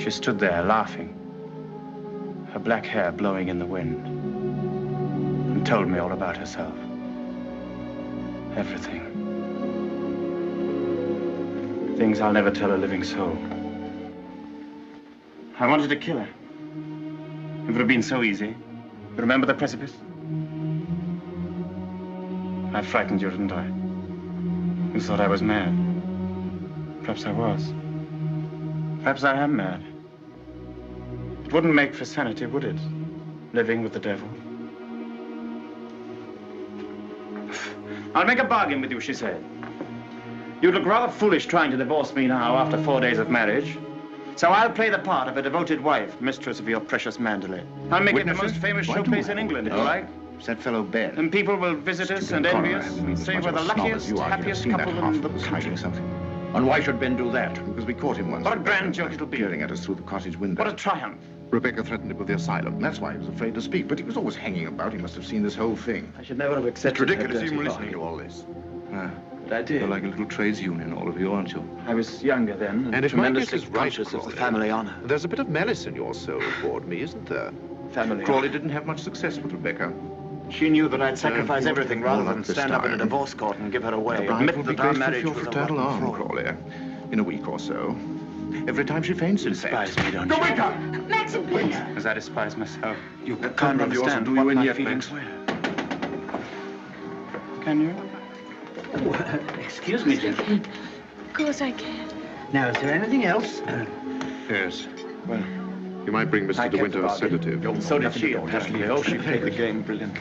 She stood there laughing, her black hair blowing in the wind, and told me all about herself. Everything. Things I'll never tell a living soul. I wanted to kill her. It would have been so easy. You remember the precipice? I frightened you, didn't I? You thought I was mad. Perhaps I was. Perhaps I am mad. It wouldn't make for sanity, would it? Living with the devil. I'll make a bargain with you, she said. You'd look rather foolish trying to divorce me now after 4 days of marriage. So I'll play the part of a devoted wife, mistress of your precious Mandalay. I'll make it the most famous showplace in England, if you like. It's that fellow Ben. And people will visit us and envy us and say we're the luckiest, happiest couple in the country. And why should Ben do that? Because we caught him once. What a grand joke it'll be. Peering at us through the cottage window. What a triumph. Rebecca threatened him with the asylum. That's why he was afraid to speak. But he was always hanging about. He must have seen this whole thing. I should never have accepted It's ridiculous even listening to all this. But I did. You're like a little trades union, all of you, aren't you? I was younger then, and if my guess is right, conscious of the family honor. There's a bit of malice in your soul toward me, isn't there? Family Crawley didn't have much success with Rebecca. She knew that I'd sacrifice everything rather than stand up in a divorce court and give her away. Admit that our marriage was a fraternal arm, Crawley. In a week or so. Every time she faints, in fact. Despise me, don't you? Wake up! Max, please. As I despise myself. You can't understand do what you in my yet, feelings Max? were. Can you? Oh, excuse me, gentlemen. Of course I can. Now, is there anything else? Yes. Well, you might bring Mr. De Winter a sedative. So did she, apparently. Oh, she played the game brilliantly.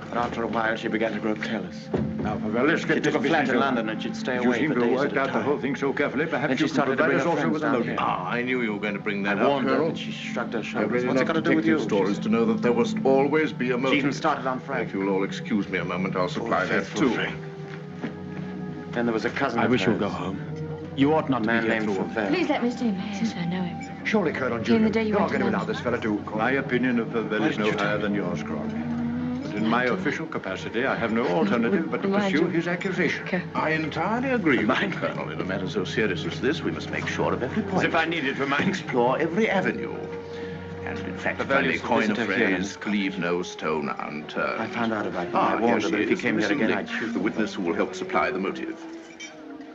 But after a while, she began to grow careless. Now, well, let's get She took a flat in London and she'd stay away You seem for to have days worked at a out the time. whole thing so carefully. Perhaps Then you she can started to provide bring us her also friends with a down motive. here. I knew you were going to bring that I up, warned her Colonel. and she shrugged her I've shoulders. read What's it enough got to do with you? detective stories to know that there must always be a motive. She even started on Frank. If you'll all excuse me a moment, I'll supply that faithful too. Frank. Then there was a cousin I of wish you'd hers. go home. You ought not A man to be here named through. Favell. Please let me stay, Max, since I know him. Surely, Colonel Came Julian, the day you you're not went going to to allow this fellow to... My opinion of Favell is no higher than yours, Crawley. But in my official capacity, I have no alternative but to pursue his accusation. I entirely agree with you, Colonel. In a matter so serious as this, we must make sure of every point. As if I needed reminding. Explore every avenue. And in fact, if I may coin a phrase, leave no stone unturned. I found out about him. I warned her that if he came here again, I'd shoot the witness who will help supply the motive.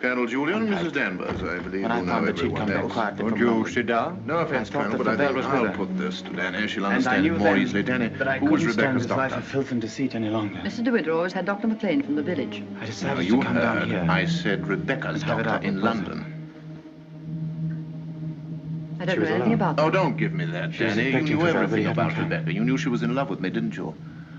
Colonel Julian, Mrs. Danvers, I believe When I you know found that she'd everyone come back else. quietly Won't from you home. sit down? No offense, I thought Colonel, that but I Favell think was with I'll her. put this to Danny. She'll And I understand knew it more then easily. Danny, that I who was couldn't stand Rebecca's his life doctor? of filth and deceit any longer. Mr. De Winter always had Dr. McLean from the village. I decided No, you to come down heard. here. I said Rebecca's and have it doctor out in with both of London. I don't know anything about that. Oh, don't give me that, She was Danny. You expecting knew to drive everything the about Rebecca. Rebecca. You knew she was in love with me, didn't you?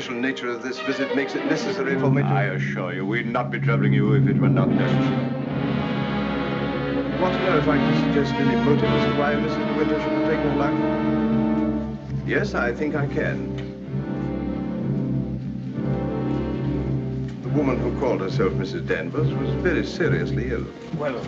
official nature of this visit makes it necessary for me to... I assure you, we'd not be troubling you if it were not necessary. I want to know if I can suggest any motive as to why Mrs. De Winter should have taken her life. Yes, I think I can. The woman who called herself Mrs. Danvers was very seriously ill. Well,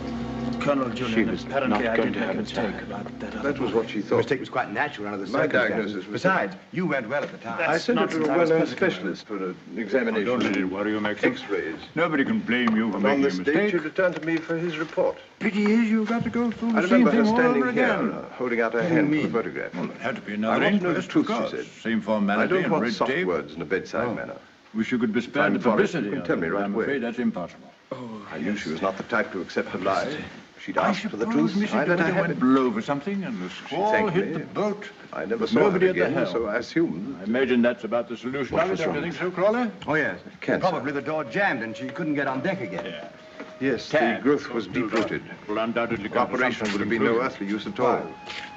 Colonel Julian, apparently I didn't have a mistake about that. That was what she The thought. mistake was quite natural under the My circumstances. diagnosis was... Besides, you went well at the time. I sent her to a well-known specialist for an examination. Don't let it worry you, Maxim. X-rays. Nobody can blame you for And making on a this mistake. date, she returned to me for his report. Pity is you've got to go through I the same remember her thing all standing over here, again. holding out her hand for a photograph. Well, it had to be I another want to know the inquest, truth, of she course. said. Same I formality don't and want red soft tape. words in a bedside manner. Wish you could be spared Find the the forest, publicity. you can tell me right I'm away. afraid that's impossible. I knew she was not the type to accept a lie. She'd I asked for the suppose truth. Mrs. I let her Doherty have went it. below for something and the squall thanked hit me. the boat. I never With saw nobody her at the again, helm. so I assumed. I imagine that's about the solution What of was it, don't you wrong? think so, Crawley? Oh, yes. Cancer. Probably the door jammed and she couldn't get on deck again. Yeah. Yes, the growth was deep-rooted. Will undoubtedly come to Operation some would have been no conclusion. earthly use at all.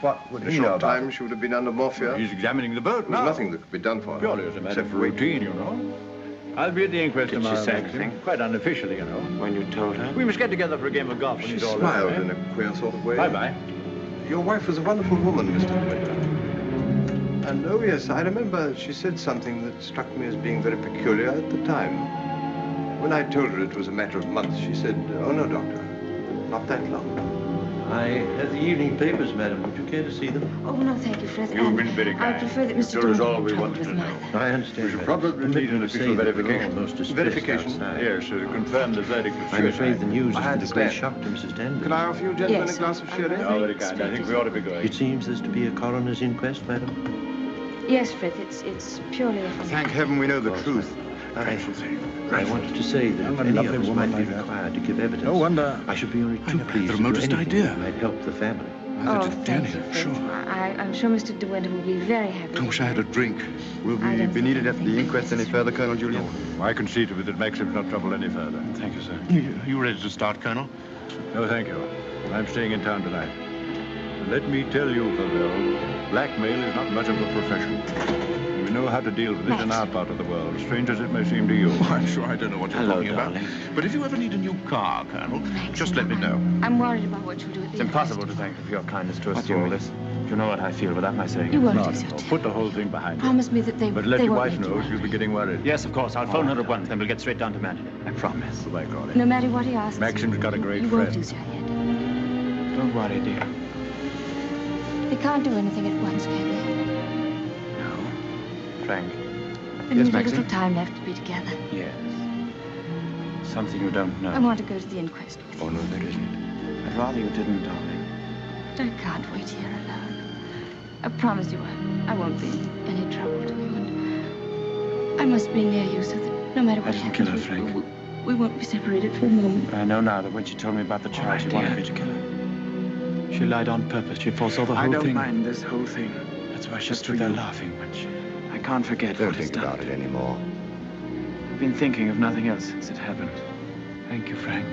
What would In a he know short about time, she would have been under morphia. He's examining the boat There was now. nothing that could be done for her. Purely as a matter except of for waiting. routine, you know. I'll be at the inquest Did she tomorrow. say Maxim. anything? Quite unofficially, you know. When you told her? We must get together for a game of golf when She he's all smiled over. in a queer sort of way. Bye-bye. Your wife was a wonderful woman, Mr. Winter. And oh yes, I remember she said something that struck me as being very peculiar at the time. When I told her it was a matter of months, she said, "Oh no, doctor, not that long." I have the evening papers, madam. Would you care to see them? Oh, no, thank you, Fred. You've been very I kind. prefer that You've Mr. told us Doherty all we be wanted troubled to with know. neither. I understand. We should madam. probably Permit need an me to say official that we're all verification. most distressed Verification? outside. Yes, to confirm the verdict of I'm suicide. afraid the news I has been a understand. great shock to Mrs. Danvers. Can I offer you gentlemen Yes, a glass of sherry? Oh, very kind. I think we ought to be going. It seems there's to be a coroner's inquest, madam. Yes, Fred, it's purely a Thank heaven we know the truth. I wanted to say that if any of us might be required to give evidence, No wonder. I should be only too never had pleased the to do remotest anything idea. that might help the family. Oh, did thank Danny, you, Fred. sure. I'm sure Mr. De Winter will be very happy. I wish I had a drink. Will I we don't be think needed at anything the inquest any further, Colonel Julian? I can see to it that Maxim's not troubled any further. Thank you, sir. You ready to start, Colonel? No, thank you. I'm staying in town tonight. And let me tell you, Cavell, blackmail is not much of a profession. We know how to deal with it in our part of the world, strange as it may seem to you. Oh, I'm sure I don't know what you're Hello, talking darling. about. But if you ever need a new car, Colonel, just let me know. I'm worried about what you'll do at the It's impossible to thank you for your kindness to us What do through you all mean? this. You know what I feel without my saying You it. won't Not do so. at all. Put the whole thing behind you. Promise me that they But let they your won't wife make you know she'll be getting worried. Yes, of course. I'll phone her at once, then we'll get straight down to Mandalay. I promise. Goodbye, Crawley. No matter what he asks. Maxim's got a great you friend. won't do so yet. Don't worry, dear. They can't do anything at once, can they? Frank. Then Yes, we've a Maxim? little time left to be together. Yes. Something you don't know. I want to go to the inquest with you. Oh, no, there isn't. I'd rather you didn't, darling. But I can't wait here alone. I promise you I won't be any trouble to him. And I must be near you so that no matter what I didn't happens, kill her, Frank. we won't be separated for a moment. I know now that when she told me about the child, she wanted me to kill her. She lied on purpose. She foresaw the whole I thing. don't mind this whole thing. That's why she Just stood for there you. laughing, but I can't forget Don't what it's think done. about it anymore. I've been thinking of nothing else since it happened. Thank you, Frank.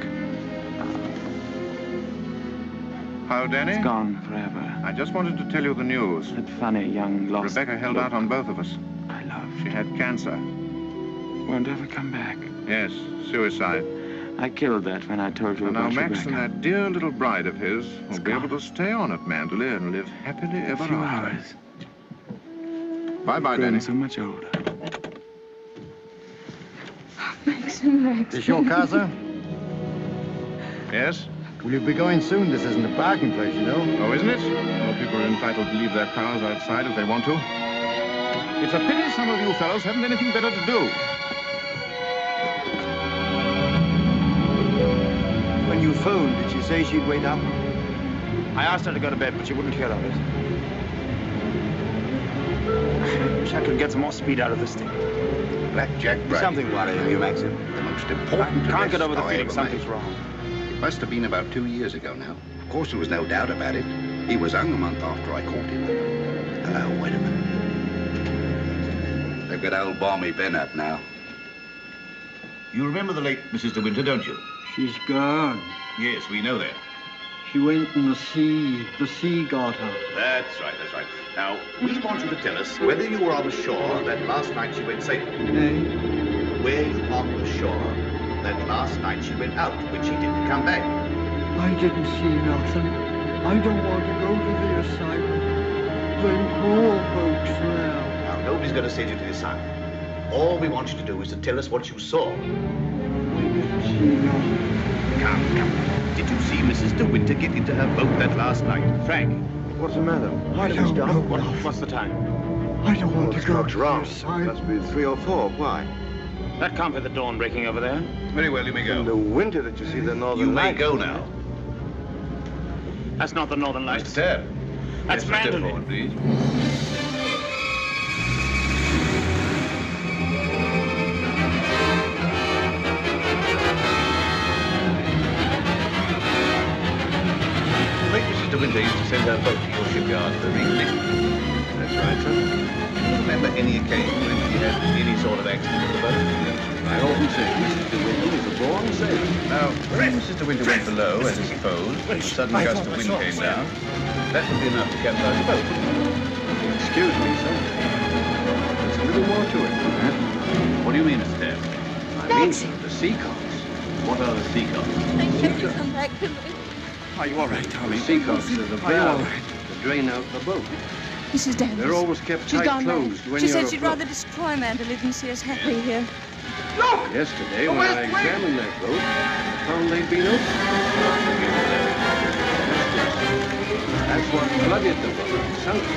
How, Danny? It's gone forever. I just wanted to tell you the news. That funny, young, lost Rebecca held look out on both of us. I love. She had cancer. Won't ever come back. Yes, suicide. I killed that when I told you And now about Max Rebecca. and that dear little bride of his will be gone. able to stay on at Mandalay and live happily ever A few after. hours. Bye-bye, Grown Danny. so much older. Maxim. This your car, sir? Yes? Will you be going soon? This isn't a parking place, you know. Oh, isn't it? Well, people are entitled to leave their cars outside if they want to. It's a pity some of you fellows haven't anything better to do. When you phoned, did she say she'd wait up? I asked her to go to bed, but she wouldn't hear of it. I wish I could get some more speed out of this thing. Blackjack Brady. Something worrying you, Maxim. The most important Can't get over the arrest I feeling ever something's made. wrong. It must have been about 2 years ago now. Of course, there was no doubt about it. He was hung a month after I caught him. Oh, wait a minute. They've got old Balmy Ben up now. You remember the late Mrs. De Winter, don't you? She's gone. Yes, we know that. She went in the sea. The sea got her. That's right, that's right. Now, we want you to tell us whether you were on the shore that last night she went sailing. Eh? Were you on the shore that last night she went out when she didn't come back? I didn't see nothing. I don't want to go to the asylum. Them poor folks there. Now, nobody's going to send you to the asylum. All we want you to do is to tell us what you saw. Come. Did you see Mrs. De Winter get into her boat that last night? Frank, what's the matter? Why did we stop? What's the time? I don't want to go Clock's to wrong. your side. Must be 3 or 4. Why? That can't be the dawn breaking over there. Very well, you may go. In the winter that you see the northern You may lights. go now. That's not the northern lights. Mr. Tabb. That's Step Mandalay. forward, please. The late Mrs. De Winter used to send her boat to your shipyard for reconditioning. That's right, sir. Do you remember any occasion when she had any sort of accident with the boat? I often say Mrs. De Winter was a born sailor. Now, when Mrs. De Winter went below, as I suppose, a sudden gust of wind came down, that would be enough to capsize the boat. Excuse me, sir. There's a little more to it than that. What do you mean, Mr. Tabb? I mean, sir, the sea cocks. What are the sea cocks? Come back to me. Are you all right, The darling? sea cocks are the valve to drain out the boat. Mrs. Davis. They're always kept She's tight gone mad. closed when She you're said she'd afloat. rather destroy Mandalay than see us happy here. Yesterday, when I examined that boat, I found they'd been open. That's what flooded the boat and sunk it.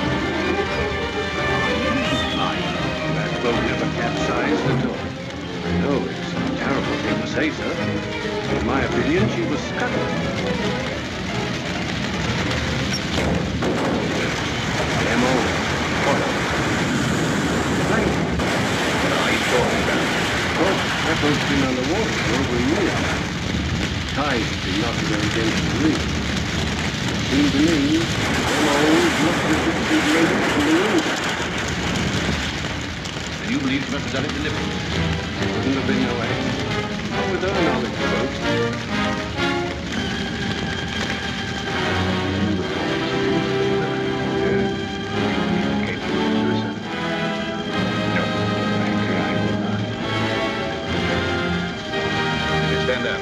That boat never capsized at all. I know it's a terrible thing to say, sir. In my opinion, she was scuttled. M.O. Thank you. What are you talking about? Oh, that boat's been underwater for over a year. Tides have been knocking her against the reef. It seemed to me, M.O. looked as if she'd made it to the wind. And you believe she must have done it deliberately? Couldn't have been no accident. Not with her knowledge of boats. Stand down.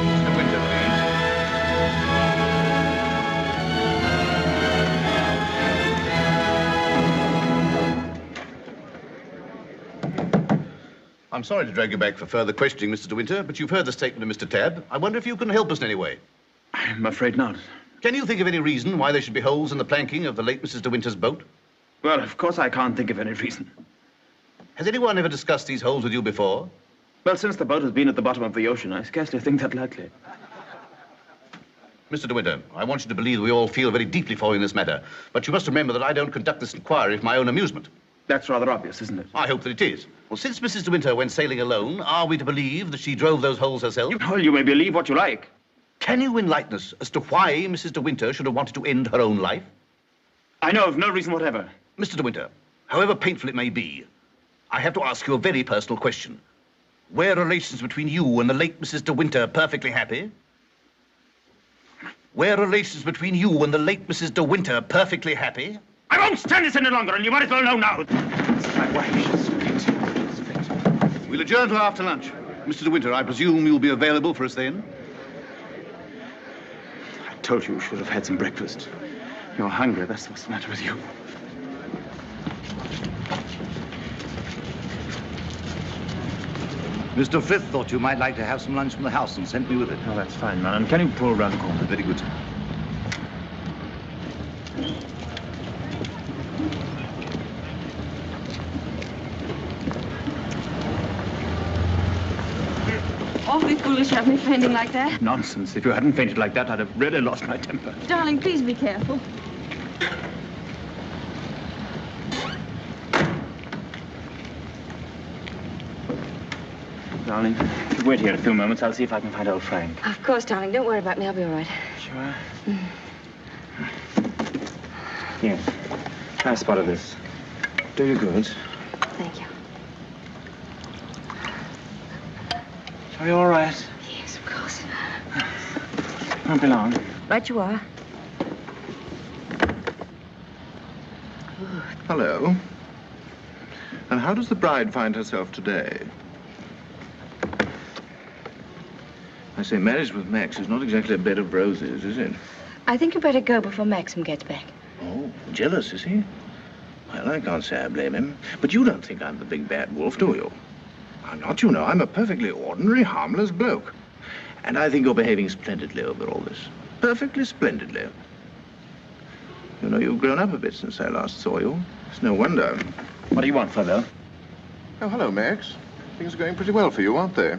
Mr. Winter, please. I'm sorry to drag you back for further questioning, Mr. De Winter, but you've heard the statement of Mr. Tabb. I wonder if you can help us in any way. I'm afraid not. Can you think of any reason why there should be holes in the planking of the late Mrs. De Winter's boat? Well, of course I can't think of any reason. Has anyone ever discussed these holes with you before? Well, since the boat has been at the bottom of the ocean, I scarcely think that likely. Mr. De Winter, I want you to believe we all feel very deeply for you in this matter, but you must remember that I don't conduct this inquiry for my own amusement. That's rather obvious, isn't it? I hope that it is. Well, since Mrs. De Winter went sailing alone, are we to believe that she drove those holes herself? Well, you may believe what you like. Can you enlighten us as to why Mrs. De Winter should have wanted to end her own life? I know of no reason whatever. Mr. De Winter, however painful it may be, I have to ask you a very personal question. Were relations between you and the late Mrs. De Winter perfectly happy? Were relations between you and the late Mrs. De Winter perfectly happy? I won't stand this any longer, and you might as well know now. My wife, split. We'll adjourn till after lunch. Mr. De Winter, I presume you'll be available for us then? I told you should have had some breakfast. You're hungry, that's what's the matter with you. Mr. Frith thought you might like to have some lunch from the house and sent me with it. Oh, that's fine, man. And can you pull round the corner? Very good, sir. Awfully foolish to have me fainting like that. Nonsense. If you hadn't fainted like that, I'd have really lost my temper. Darling, please be careful. Darling, if you wait here a few moments, I'll see if I can find old Frank. Of course, darling. Don't worry about me. I'll be all right. Sure? Here. Try a spot of this. Very good. Thank you. Are you all right? Yes, of course. Won't be long. Right you are. Hello. And how does the bride find herself today? I say, marriage with Max is not exactly a bed of roses, is it? I think you better go before Maxim gets back. Oh, jealous, is he? I Well, I can't say I blame him. But you don't think I'm the big bad wolf, do you? I'm not, you know. I'm a perfectly ordinary, harmless bloke. And I think you're behaving splendidly over all this. Perfectly splendidly. You know, you've grown up a bit since I last saw you. It's no wonder. What do you want, Flavel? Oh, hello, Max. Things are going pretty well for you, aren't they?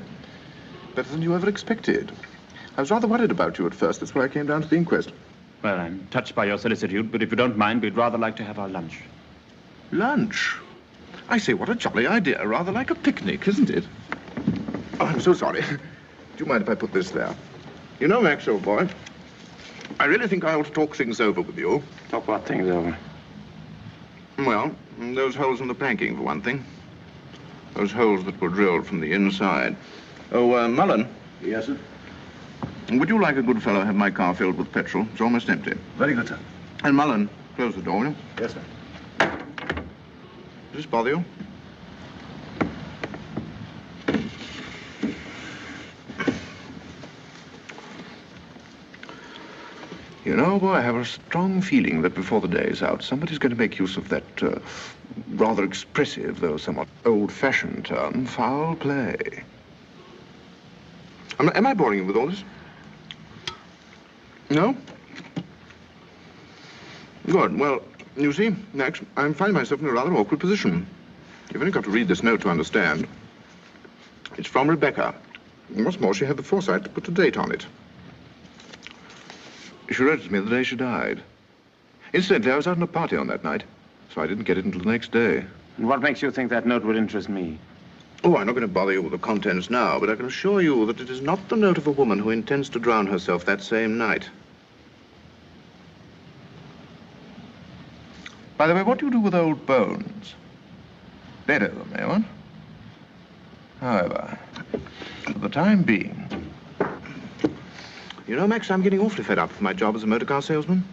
Better than you ever expected. I was rather worried about you at first. That's why I came down to the inquest. Well, I'm touched by your solicitude, but if you don't mind, we'd rather like to have our lunch. Lunch? I say, what a jolly idea. Rather like a picnic, isn't it? Oh, I'm so sorry. Do you mind if I put this there? You know, Max, old boy, I really think I ought to talk things over with you. Talk what things over? Well, those holes in the planking, for one thing. Those holes that were drilled from the inside. Oh, Mullen. Yes, sir? Would you like a good fellow have my car filled with petrol? It's almost empty. Very good, sir. And Mullen, close the door, will you? Yes, sir. Does this bother you? You know, boy, I have a strong feeling that before the day is out, somebody's going to make use of that rather expressive, though somewhat old-fashioned term, foul play. Am I boring you with all this? No? Good. Well, you see, Max, I find myself in a rather awkward position. You've only got to read this note to understand. It's from Rebecca. And what's more, she had the foresight to put a date on it. She wrote it to me the day she died. Incidentally, I was out on a party on that night, so I didn't get it until the next day. And what makes you think that note would interest me? Oh, I'm not going to bother you with the contents now, but I can assure you that it is not the note of a woman who intends to drown herself that same night. By the way, what do you do with old bones? Bury them, eh, what? However, for the time being... You know, Max, I'm getting awfully fed up with my job as a motor car salesman.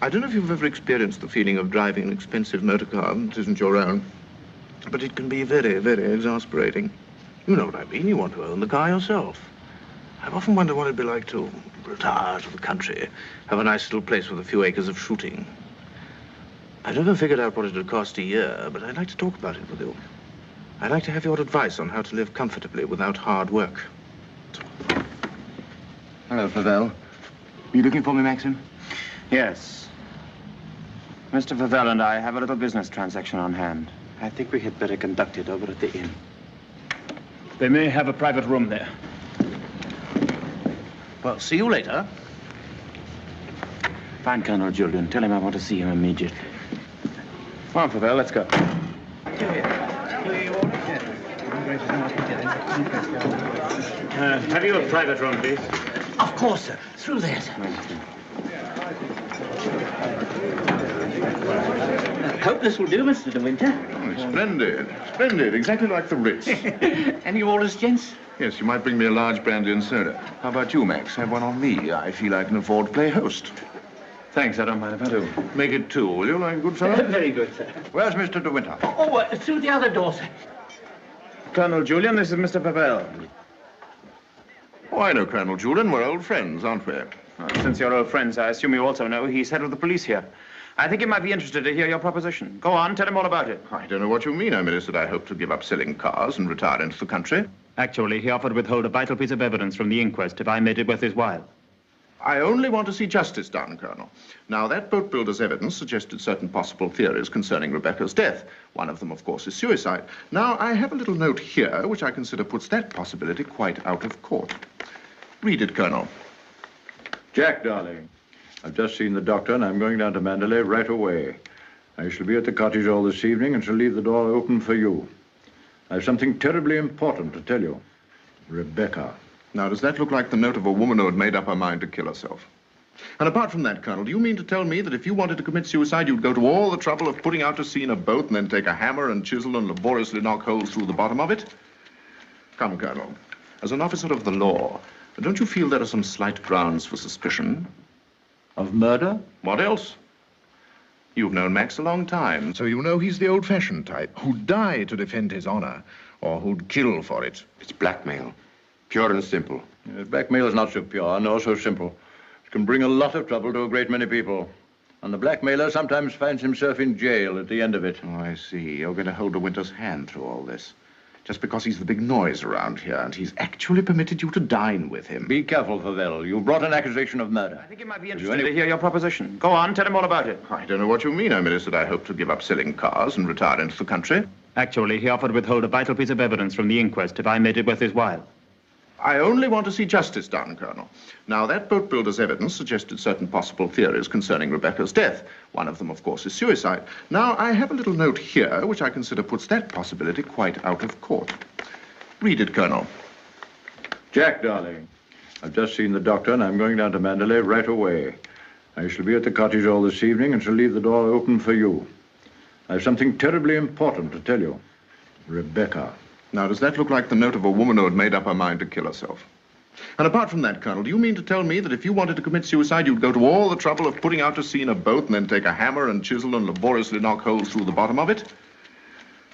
I don't know if you've ever experienced the feeling of driving an expensive motor car that isn't your own, but it can be very, very exasperating. You know what I mean. You want to own the car yourself. I've often wondered what it'd be like to retire to the country, have a nice little place with a few acres of shooting. I've never figured out what it'd cost a year, but I'd like to talk about it with you. I'd like to have your advice on how to live comfortably without hard work. Hello, Flavel. Are you looking for me, Maxim? Yes. Mr. Flavel and I have a little business transaction on hand. I think we had better conduct it over at the inn. They may have a private room there. Well, see you later. Find Colonel Julian. Tell him I want to see him immediately. Come on, Flavel, let's go. Have you a private room, please? Of course, sir. Through there, sir. Hope this will do, Mr. De Winter. Oh, it's splendid. Splendid. Exactly like the Ritz. Any orders, gents? Yes, you might bring me a large brandy and soda. How about you, Max? Have one on me. I feel I can afford to play host. Thanks, I don't mind if I do. Make it two, will you, like a good fellow? Very good, sir. Where's Mr. De Winter? Through the other door, sir. Colonel Julian, this is Mr. Flavel. Oh, I know Colonel Julian. We're old friends, aren't we? Since you're old friends, I assume you also know he's head of the police here. I think he might be interested to hear your proposition. Go on, tell him all about it. I don't know what you mean. I merely said I hope to give up selling cars and retire into the country. Actually, he offered to withhold a vital piece of evidence from the inquest if I made it worth his while. I only want to see justice done, Colonel. Now, that boat builder's evidence suggested certain possible theories concerning Rebecca's death. One of them, of course, is suicide. Now, I have a little note here which I consider puts that possibility quite out of court. Read it, Colonel. Jack, darling, I've just seen the doctor and I'm going down to Mandalay right away. I shall be at the cottage all this evening and shall leave the door open for you. I have something terribly important to tell you. Rebecca. Now, does that look like the note of a woman who had made up her mind to kill herself? And apart from that, Colonel, do you mean to tell me that if you wanted to commit suicide, you'd go to all the trouble of putting out to sea in a boat and then take a hammer and chisel and laboriously knock holes through the bottom of it? Come, Colonel, as an officer of the law, don't you feel there are some slight grounds for suspicion? Of murder? What else? You've known Max a long time, so you know he's the old-fashioned type, who'd die to defend his honor, or who'd kill for it. It's blackmail. Pure and simple. Blackmail is not so pure, nor so simple. It can bring a lot of trouble to a great many people. And the blackmailer sometimes finds himself in jail at the end of it. Oh, I see. You're going to hold De Winter's hand through all this. Just because he's the big noise around here, and he's actually permitted you to dine with him. Be careful, Favell. You brought an accusation of murder. I think he might be interested to hear your proposition. Go on, tell him all about it. I don't know what you mean. I mean, is that I hope to give up selling cars and retire into the country. Actually, he offered to withhold a vital piece of evidence from the inquest if I made it worth his while. I only want to see justice done, Colonel. Now, that boat builder's evidence suggested certain possible theories concerning Rebecca's death. One of them, of course, is suicide. Now, I have a little note here which I consider puts that possibility quite out of court. Read it, Colonel. Jack, darling, I've just seen the doctor, and I'm going down to Mandalay right away. I shall be at the cottage all this evening and shall leave the door open for you. I have something terribly important to tell you. Rebecca. Now, does that look like the note of a woman who had made up her mind to kill herself? And apart from that, Colonel, do you mean to tell me that if you wanted to commit suicide, you'd go to all the trouble of putting out to sea in a boat and then take a hammer and chisel and laboriously knock holes through the bottom of it?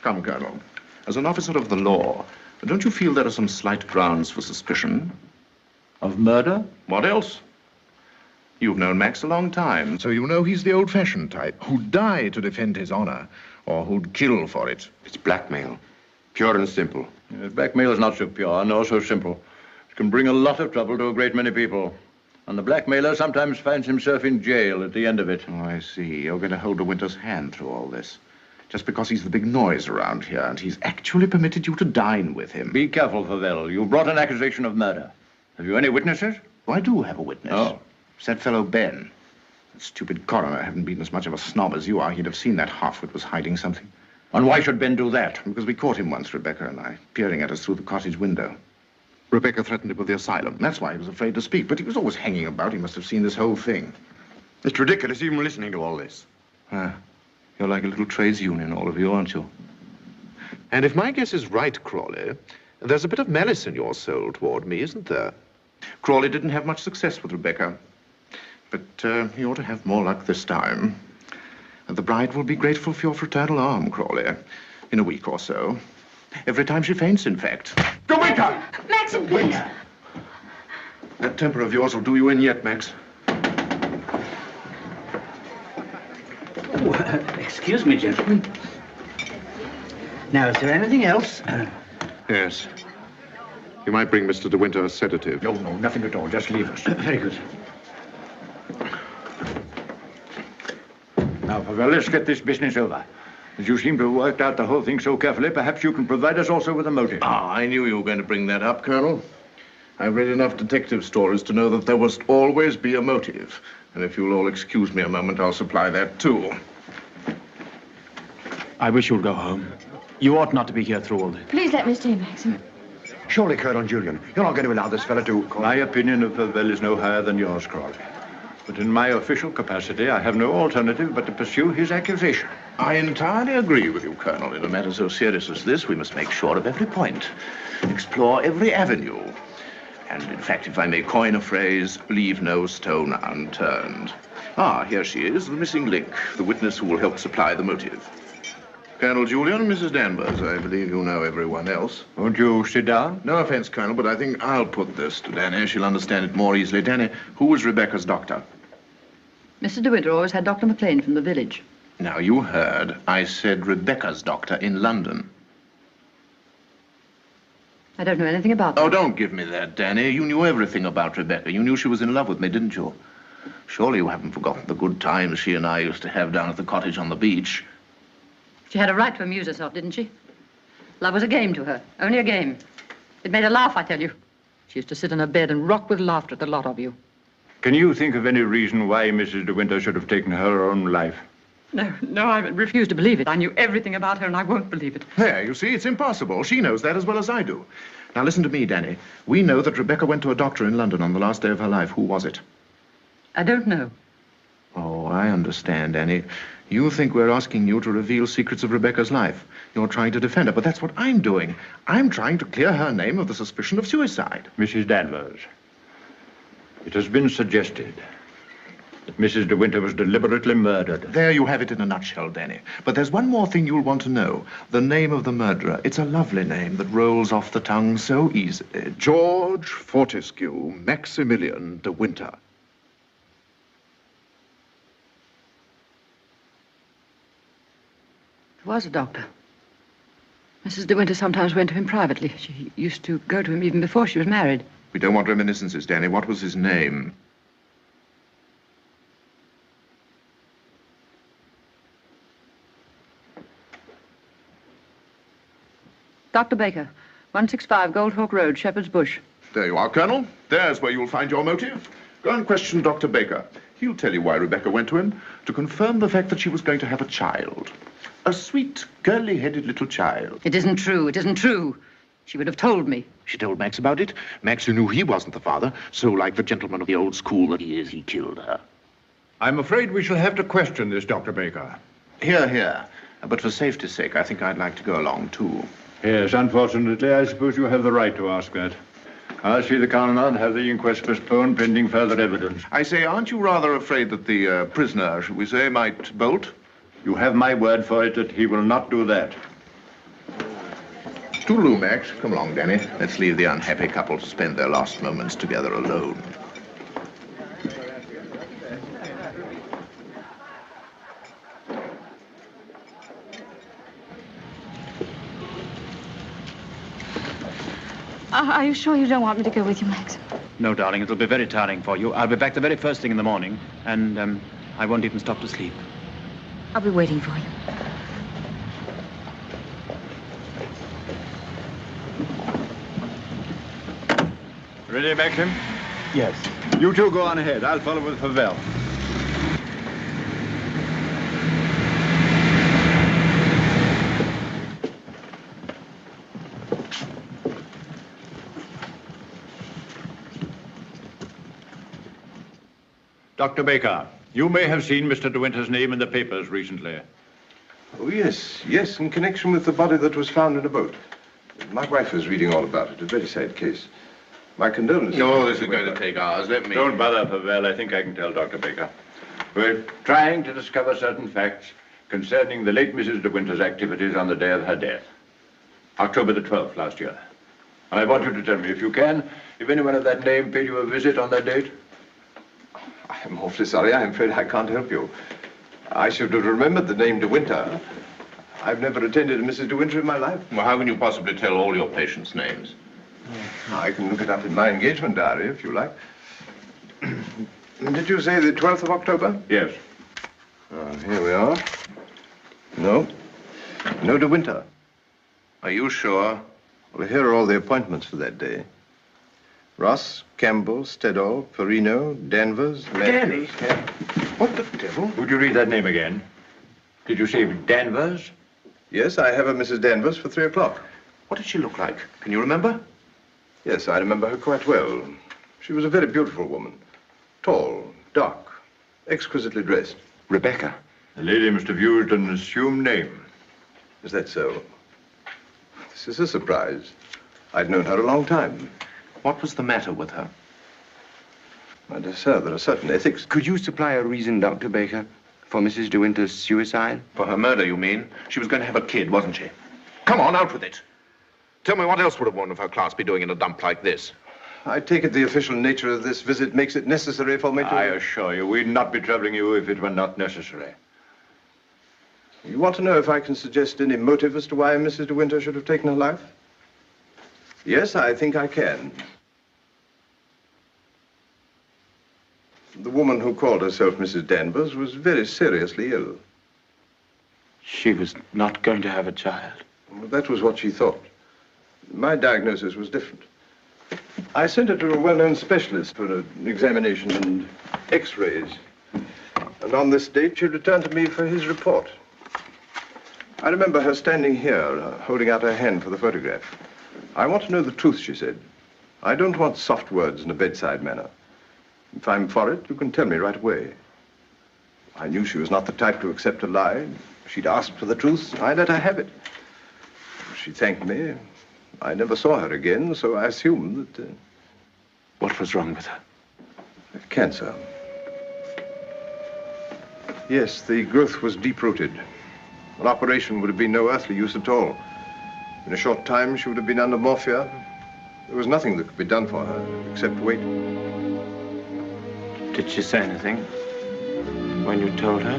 Come, Colonel, as an officer of the law, don't you feel there are some slight grounds for suspicion? Of murder? What else? You've known Max a long time, so you know he's the old-fashioned type, who'd die to defend his honor, or who'd kill for it. It's blackmail. Pure and simple. Blackmail is not so pure, nor so simple. It can bring a lot of trouble to a great many people. And the blackmailer sometimes finds himself in jail at the end of it. Oh, I see. You're going to hold De Winter's hand through all this. Just because he's the big noise around here, and he's actually permitted you to dine with him. Be careful, Favell. You brought an accusation of murder. Have you any witnesses? Oh, I do have a witness. Oh. It's that fellow Ben. That stupid coroner hadn't been as much of a snob as you are. He'd have seen that halfwit was hiding something. And why should Ben do that? Because we caught him once, Rebecca and I, peering at us through the cottage window. Rebecca threatened him with the asylum. That's why he was afraid to speak. But he was always hanging about. He must have seen this whole thing. It's ridiculous even listening to all this. You're like a little trades union, all of you, aren't you? And if my guess is right, Crawley, there's a bit of malice in your soul toward me, isn't there? Crawley didn't have much success with Rebecca. But he ought to have more luck this time. And the bride will be grateful for your fraternal arm, Crawley, in a week or so. Every time she faints, in fact. De Winter! Maxim, please. That temper of yours will do you in yet, Max. Oh, excuse me, gentlemen. Now, is there anything else? Yes. You might bring Mr. De Winter a sedative. No, nothing at all. Just leave us. Very good. Now, Favell, let's get this business over. As you seem to have worked out the whole thing so carefully, perhaps you can provide us also with a motive. I knew you were going to bring that up, Colonel. I've read enough detective stories to know that there must always be a motive. And if you'll all excuse me a moment, I'll supply that too. I wish you'd go home. You ought not to be here through all this. Please let me stay, Maxim. Surely, Colonel Julian, you're not going to allow this fellow to... My opinion of Favell is no higher than yours, Crawley. But in my official capacity, I have no alternative but to pursue his accusation. I entirely agree with you, Colonel. In a matter so serious as this, we must make sure of every point, explore every avenue. And, in fact, if I may coin a phrase, leave no stone unturned. Here she is, the missing link, the witness who will help supply the motive. Colonel Julian, Mrs. Danvers, I believe you know everyone else. Won't you sit down? No offense, Colonel, but I think I'll put this to Danny. She'll understand it more easily. Danny, who was Rebecca's doctor? Mr. De Winter always had Dr. McLean from the village. Now, you heard. I said Rebecca's doctor in London. I don't know anything about that. Oh, don't give me that, Danny. You knew everything about Rebecca. You knew she was in love with me, didn't you? Surely you haven't forgotten the good times she and I used to have down at the cottage on the beach. She had a right to amuse herself, didn't she? Love was a game to her, only a game. It made her laugh, I tell you. She used to sit in her bed and rock with laughter at the lot of you. Can you think of any reason why Mrs. De Winter should have taken her own life? No, I refuse to believe it. I knew everything about her, and I won't believe it. There, you see, it's impossible. She knows that as well as I do. Now, listen to me, Danny. We know that Rebecca went to a doctor in London on the last day of her life. Who was it? I don't know. Oh, I understand, Danny. You think we're asking you to reveal secrets of Rebecca's life. You're trying to defend her, but that's what I'm doing. I'm trying to clear her name of the suspicion of suicide. Mrs. Danvers, it has been suggested that Mrs. De Winter was deliberately murdered. There you have it in a nutshell, Danny. But there's one more thing you'll want to know. The name of the murderer. It's a lovely name that rolls off the tongue so easily. George Fortescue Maximilian De Winter. was a doctor. Mrs. De Winter sometimes went to him privately. She used to go to him even before she was married. We don't want reminiscences, Danny. What was his name? Dr. Baker, 165 Goldhawk Road, Shepherd's Bush. There you are, Colonel. There's where you'll find your motive. Go and question Dr. Baker. He'll tell you why Rebecca went to him, to confirm the fact that she was going to have a child. A sweet, curly-headed little child. It isn't true. It isn't true. She would have told me. She told Max about it. Max, who knew he wasn't the father, so like the gentleman of the old school that he is, he killed her. I'm afraid we shall have to question this, Dr. Baker. Here, here. But for safety's sake, I think I'd like to go along, too. Yes, unfortunately, I suppose you have the right to ask that. I'll see the coroner and have the inquest postponed pending further evidence. I say, aren't you rather afraid that the prisoner, shall we say, might bolt? You have my word for it that he will not do that. Toodaloo, Max. Come along, Danny. Let's leave the unhappy couple to spend their last moments together alone. Are you sure you don't want me to go with you, Max? No, darling, it'll be very tiring for you. I'll be back the very first thing in the morning, and I won't even stop to sleep. I'll be waiting for you. Ready, Maxim? Yes. You two go on ahead. I'll follow with Pavel. Dr. Baker, you may have seen Mr. De Winter's name in the papers recently. Oh, yes, yes, in connection with the body that was found in a boat. My wife was reading all about it. A very sad case. My condolences. No, this is going to take hours. Let me... Don't bother, Pavel. I think I can tell Dr. Baker. We're trying to discover certain facts concerning the late Mrs. De Winter's activities on the day of her death. October the 12th last year. And I want you to tell me, if you can, if anyone of that name paid you a visit on that date. I'm awfully sorry. I'm afraid I can't help you. I should have remembered the name De Winter. I've never attended a Mrs. De Winter in my life. Well, how can you possibly tell all your patients' names? I can look it up in my engagement diary, if you like. Did you say the 12th of October? Yes. Here we are. No. No De Winter. Are you sure? Well, here are all the appointments for that day. Ross, Campbell, Stedall, Perino, Danvers, Danny? What the devil? Would you read that name again? Did you say Danvers? Yes, I have a Mrs. Danvers for 3 o'clock. What did she look like? Can you remember? Yes, I remember her quite well. She was a very beautiful woman. Tall, dark, exquisitely dressed. Rebecca. The lady must have used an assumed name. Is that so? This is a surprise. I'd known her a long time. What was the matter with her? My dear sir, there are certain ethics. Could you supply a reason, Dr. Baker, for Mrs. De Winter's suicide? For her murder, you mean? She was going to have a kid, wasn't she? Come on, out with it. Tell me, what else would a woman of her class be doing in a dump like this? I take it the official nature of this visit makes it necessary for me to... I assure you, we'd not be troubling you if it were not necessary. You want to know if I can suggest any motive as to why Mrs. De Winter should have taken her life? Yes, I think I can. The woman who called herself Mrs. Danvers was very seriously ill. She was not going to have a child. Well, that was what she thought. My diagnosis was different. I sent her to a well-known specialist for an examination and x-rays. And on this date, she returned to me for his report. I remember her standing here, holding out her hand for the photograph. I want to know the truth, she said. I don't want soft words in a bedside manner. If I'm for it, you can tell me right away. I knew she was not the type to accept a lie. She'd asked for the truth. I let her have it. She thanked me. I never saw her again, so I assumed that... What was wrong with her? Cancer. Yes, the growth was deep-rooted. An operation would have been no earthly use at all. In a short time, she would have been under morphia. There was nothing that could be done for her, except wait. Did she say anything when you told her?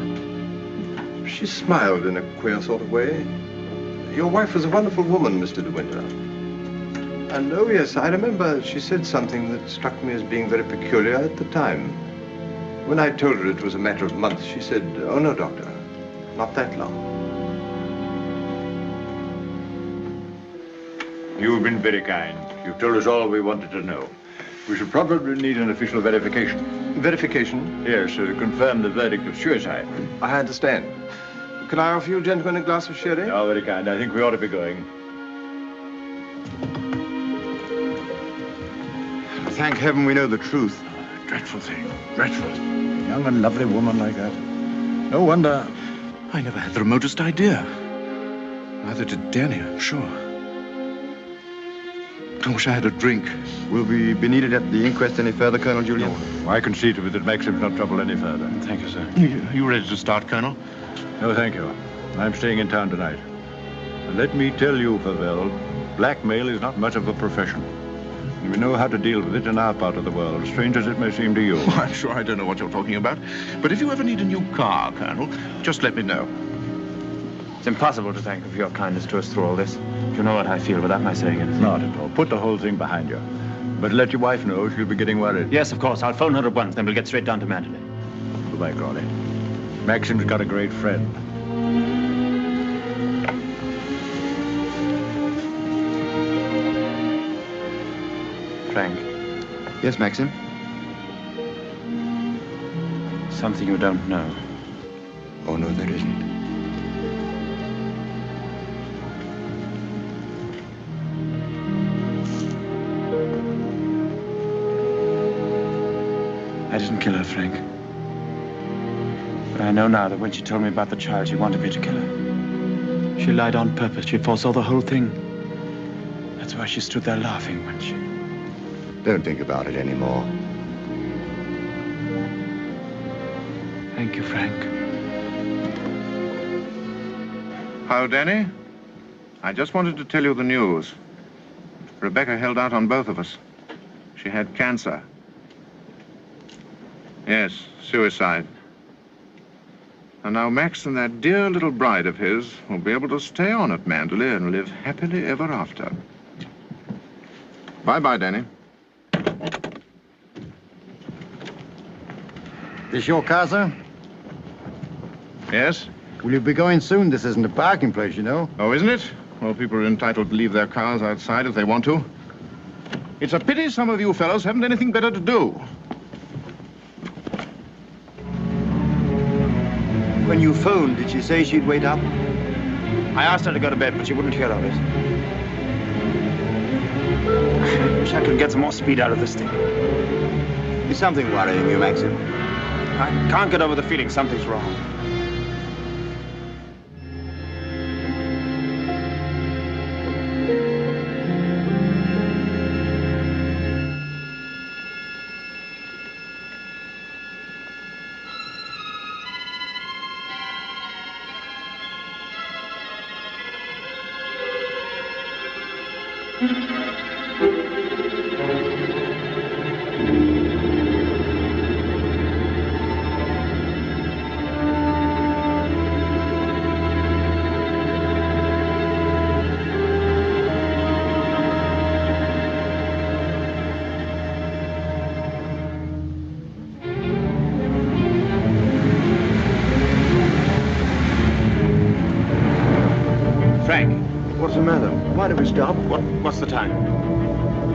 She smiled in a queer sort of way. Your wife was a wonderful woman, Mr. De Winter. And, oh, yes, I remember she said something that struck me as being very peculiar at the time. When I told her it was a matter of months, she said, "Oh, no, Doctor, not that long." You've been very kind. You've told us all we wanted to know. We should probably need an official verification. Verification? Yes, to confirm the verdict of suicide. I understand. Can I offer you gentlemen a glass of sherry? Oh, very kind. I think we ought to be going. Thank heaven we know the truth. Dreadful thing. Dreadful. A young and lovely woman like that. No wonder. I never had the remotest idea. Neither did Danny, I'm sure. I wish I had a drink. Will we be needed at the inquest any further, Colonel Julian? No, I can see to it that Maxim's not troubled any further. Thank you, sir. You ready to start, Colonel? No, thank you. I'm staying in town tonight. And let me tell you, Pavel, blackmail is not much of a profession. We know how to deal with it in our part of the world, strange as it may seem to you. Oh, I'm sure I don't know what you're talking about. But if you ever need a new car, Colonel, just let me know. It's impossible to thank you for your kindness to us through all this. You know what I feel without my saying anything. Not at all. Put the whole thing behind you. But let your wife know she'll be getting worried. Yes, of course. I'll phone her at once, then we'll get straight down to Mandalay. Goodbye, Crawley. Maxim's got a great friend. Frank. Yes, Maxim? Something you don't know. Oh, no, there isn't. I didn't kill her, Frank. But I know now that when she told me about the child, she wanted me to kill her. She lied on purpose. She foresaw the whole thing. That's why she stood there laughing when she... Don't think about it anymore. Thank you, Frank. Hello, Danny. I just wanted to tell you the news. Rebecca held out on both of us. She had cancer. Yes, suicide. And now Max and that dear little bride of his will be able to stay on at Mandalay and live happily ever after. Bye-bye, Danny. This your car, sir? Yes? Will you be going soon? This isn't a parking place, you know. Oh, isn't it? Well, people are entitled to leave their cars outside if they want to. It's a pity some of you fellows haven't anything better to do. When you phoned, did she say she'd wait up? I asked her to go to bed, but she wouldn't hear of it. I wish I could get some more speed out of this thing. Is something worrying you, Maxim? I can't get over the feeling something's wrong. What's the matter? Why did we stop? What's the time?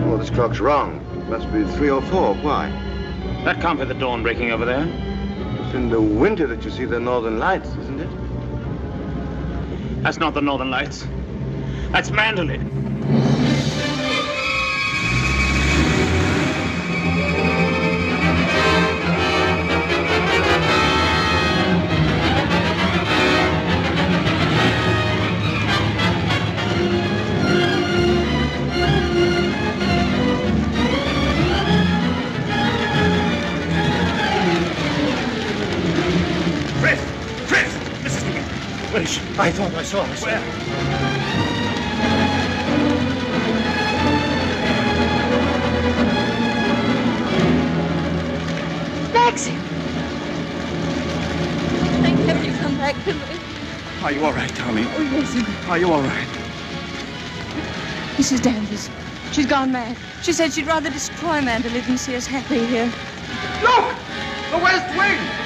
Well, this clock's wrong. It must be 3 or 4. Why? That can't be the dawn breaking over there. It's in the winter that you see the northern lights, isn't it? That's not the northern lights. That's Mandalay. Where is she? I thought I saw her. Where? Maxim! Thank heaven you come back to me. Are you all right, darling? Oh, yes. Are you all right? Mrs. Danvers. She's gone mad. She said she'd rather destroy Mandalay than see us happy here. Look! The West Wing!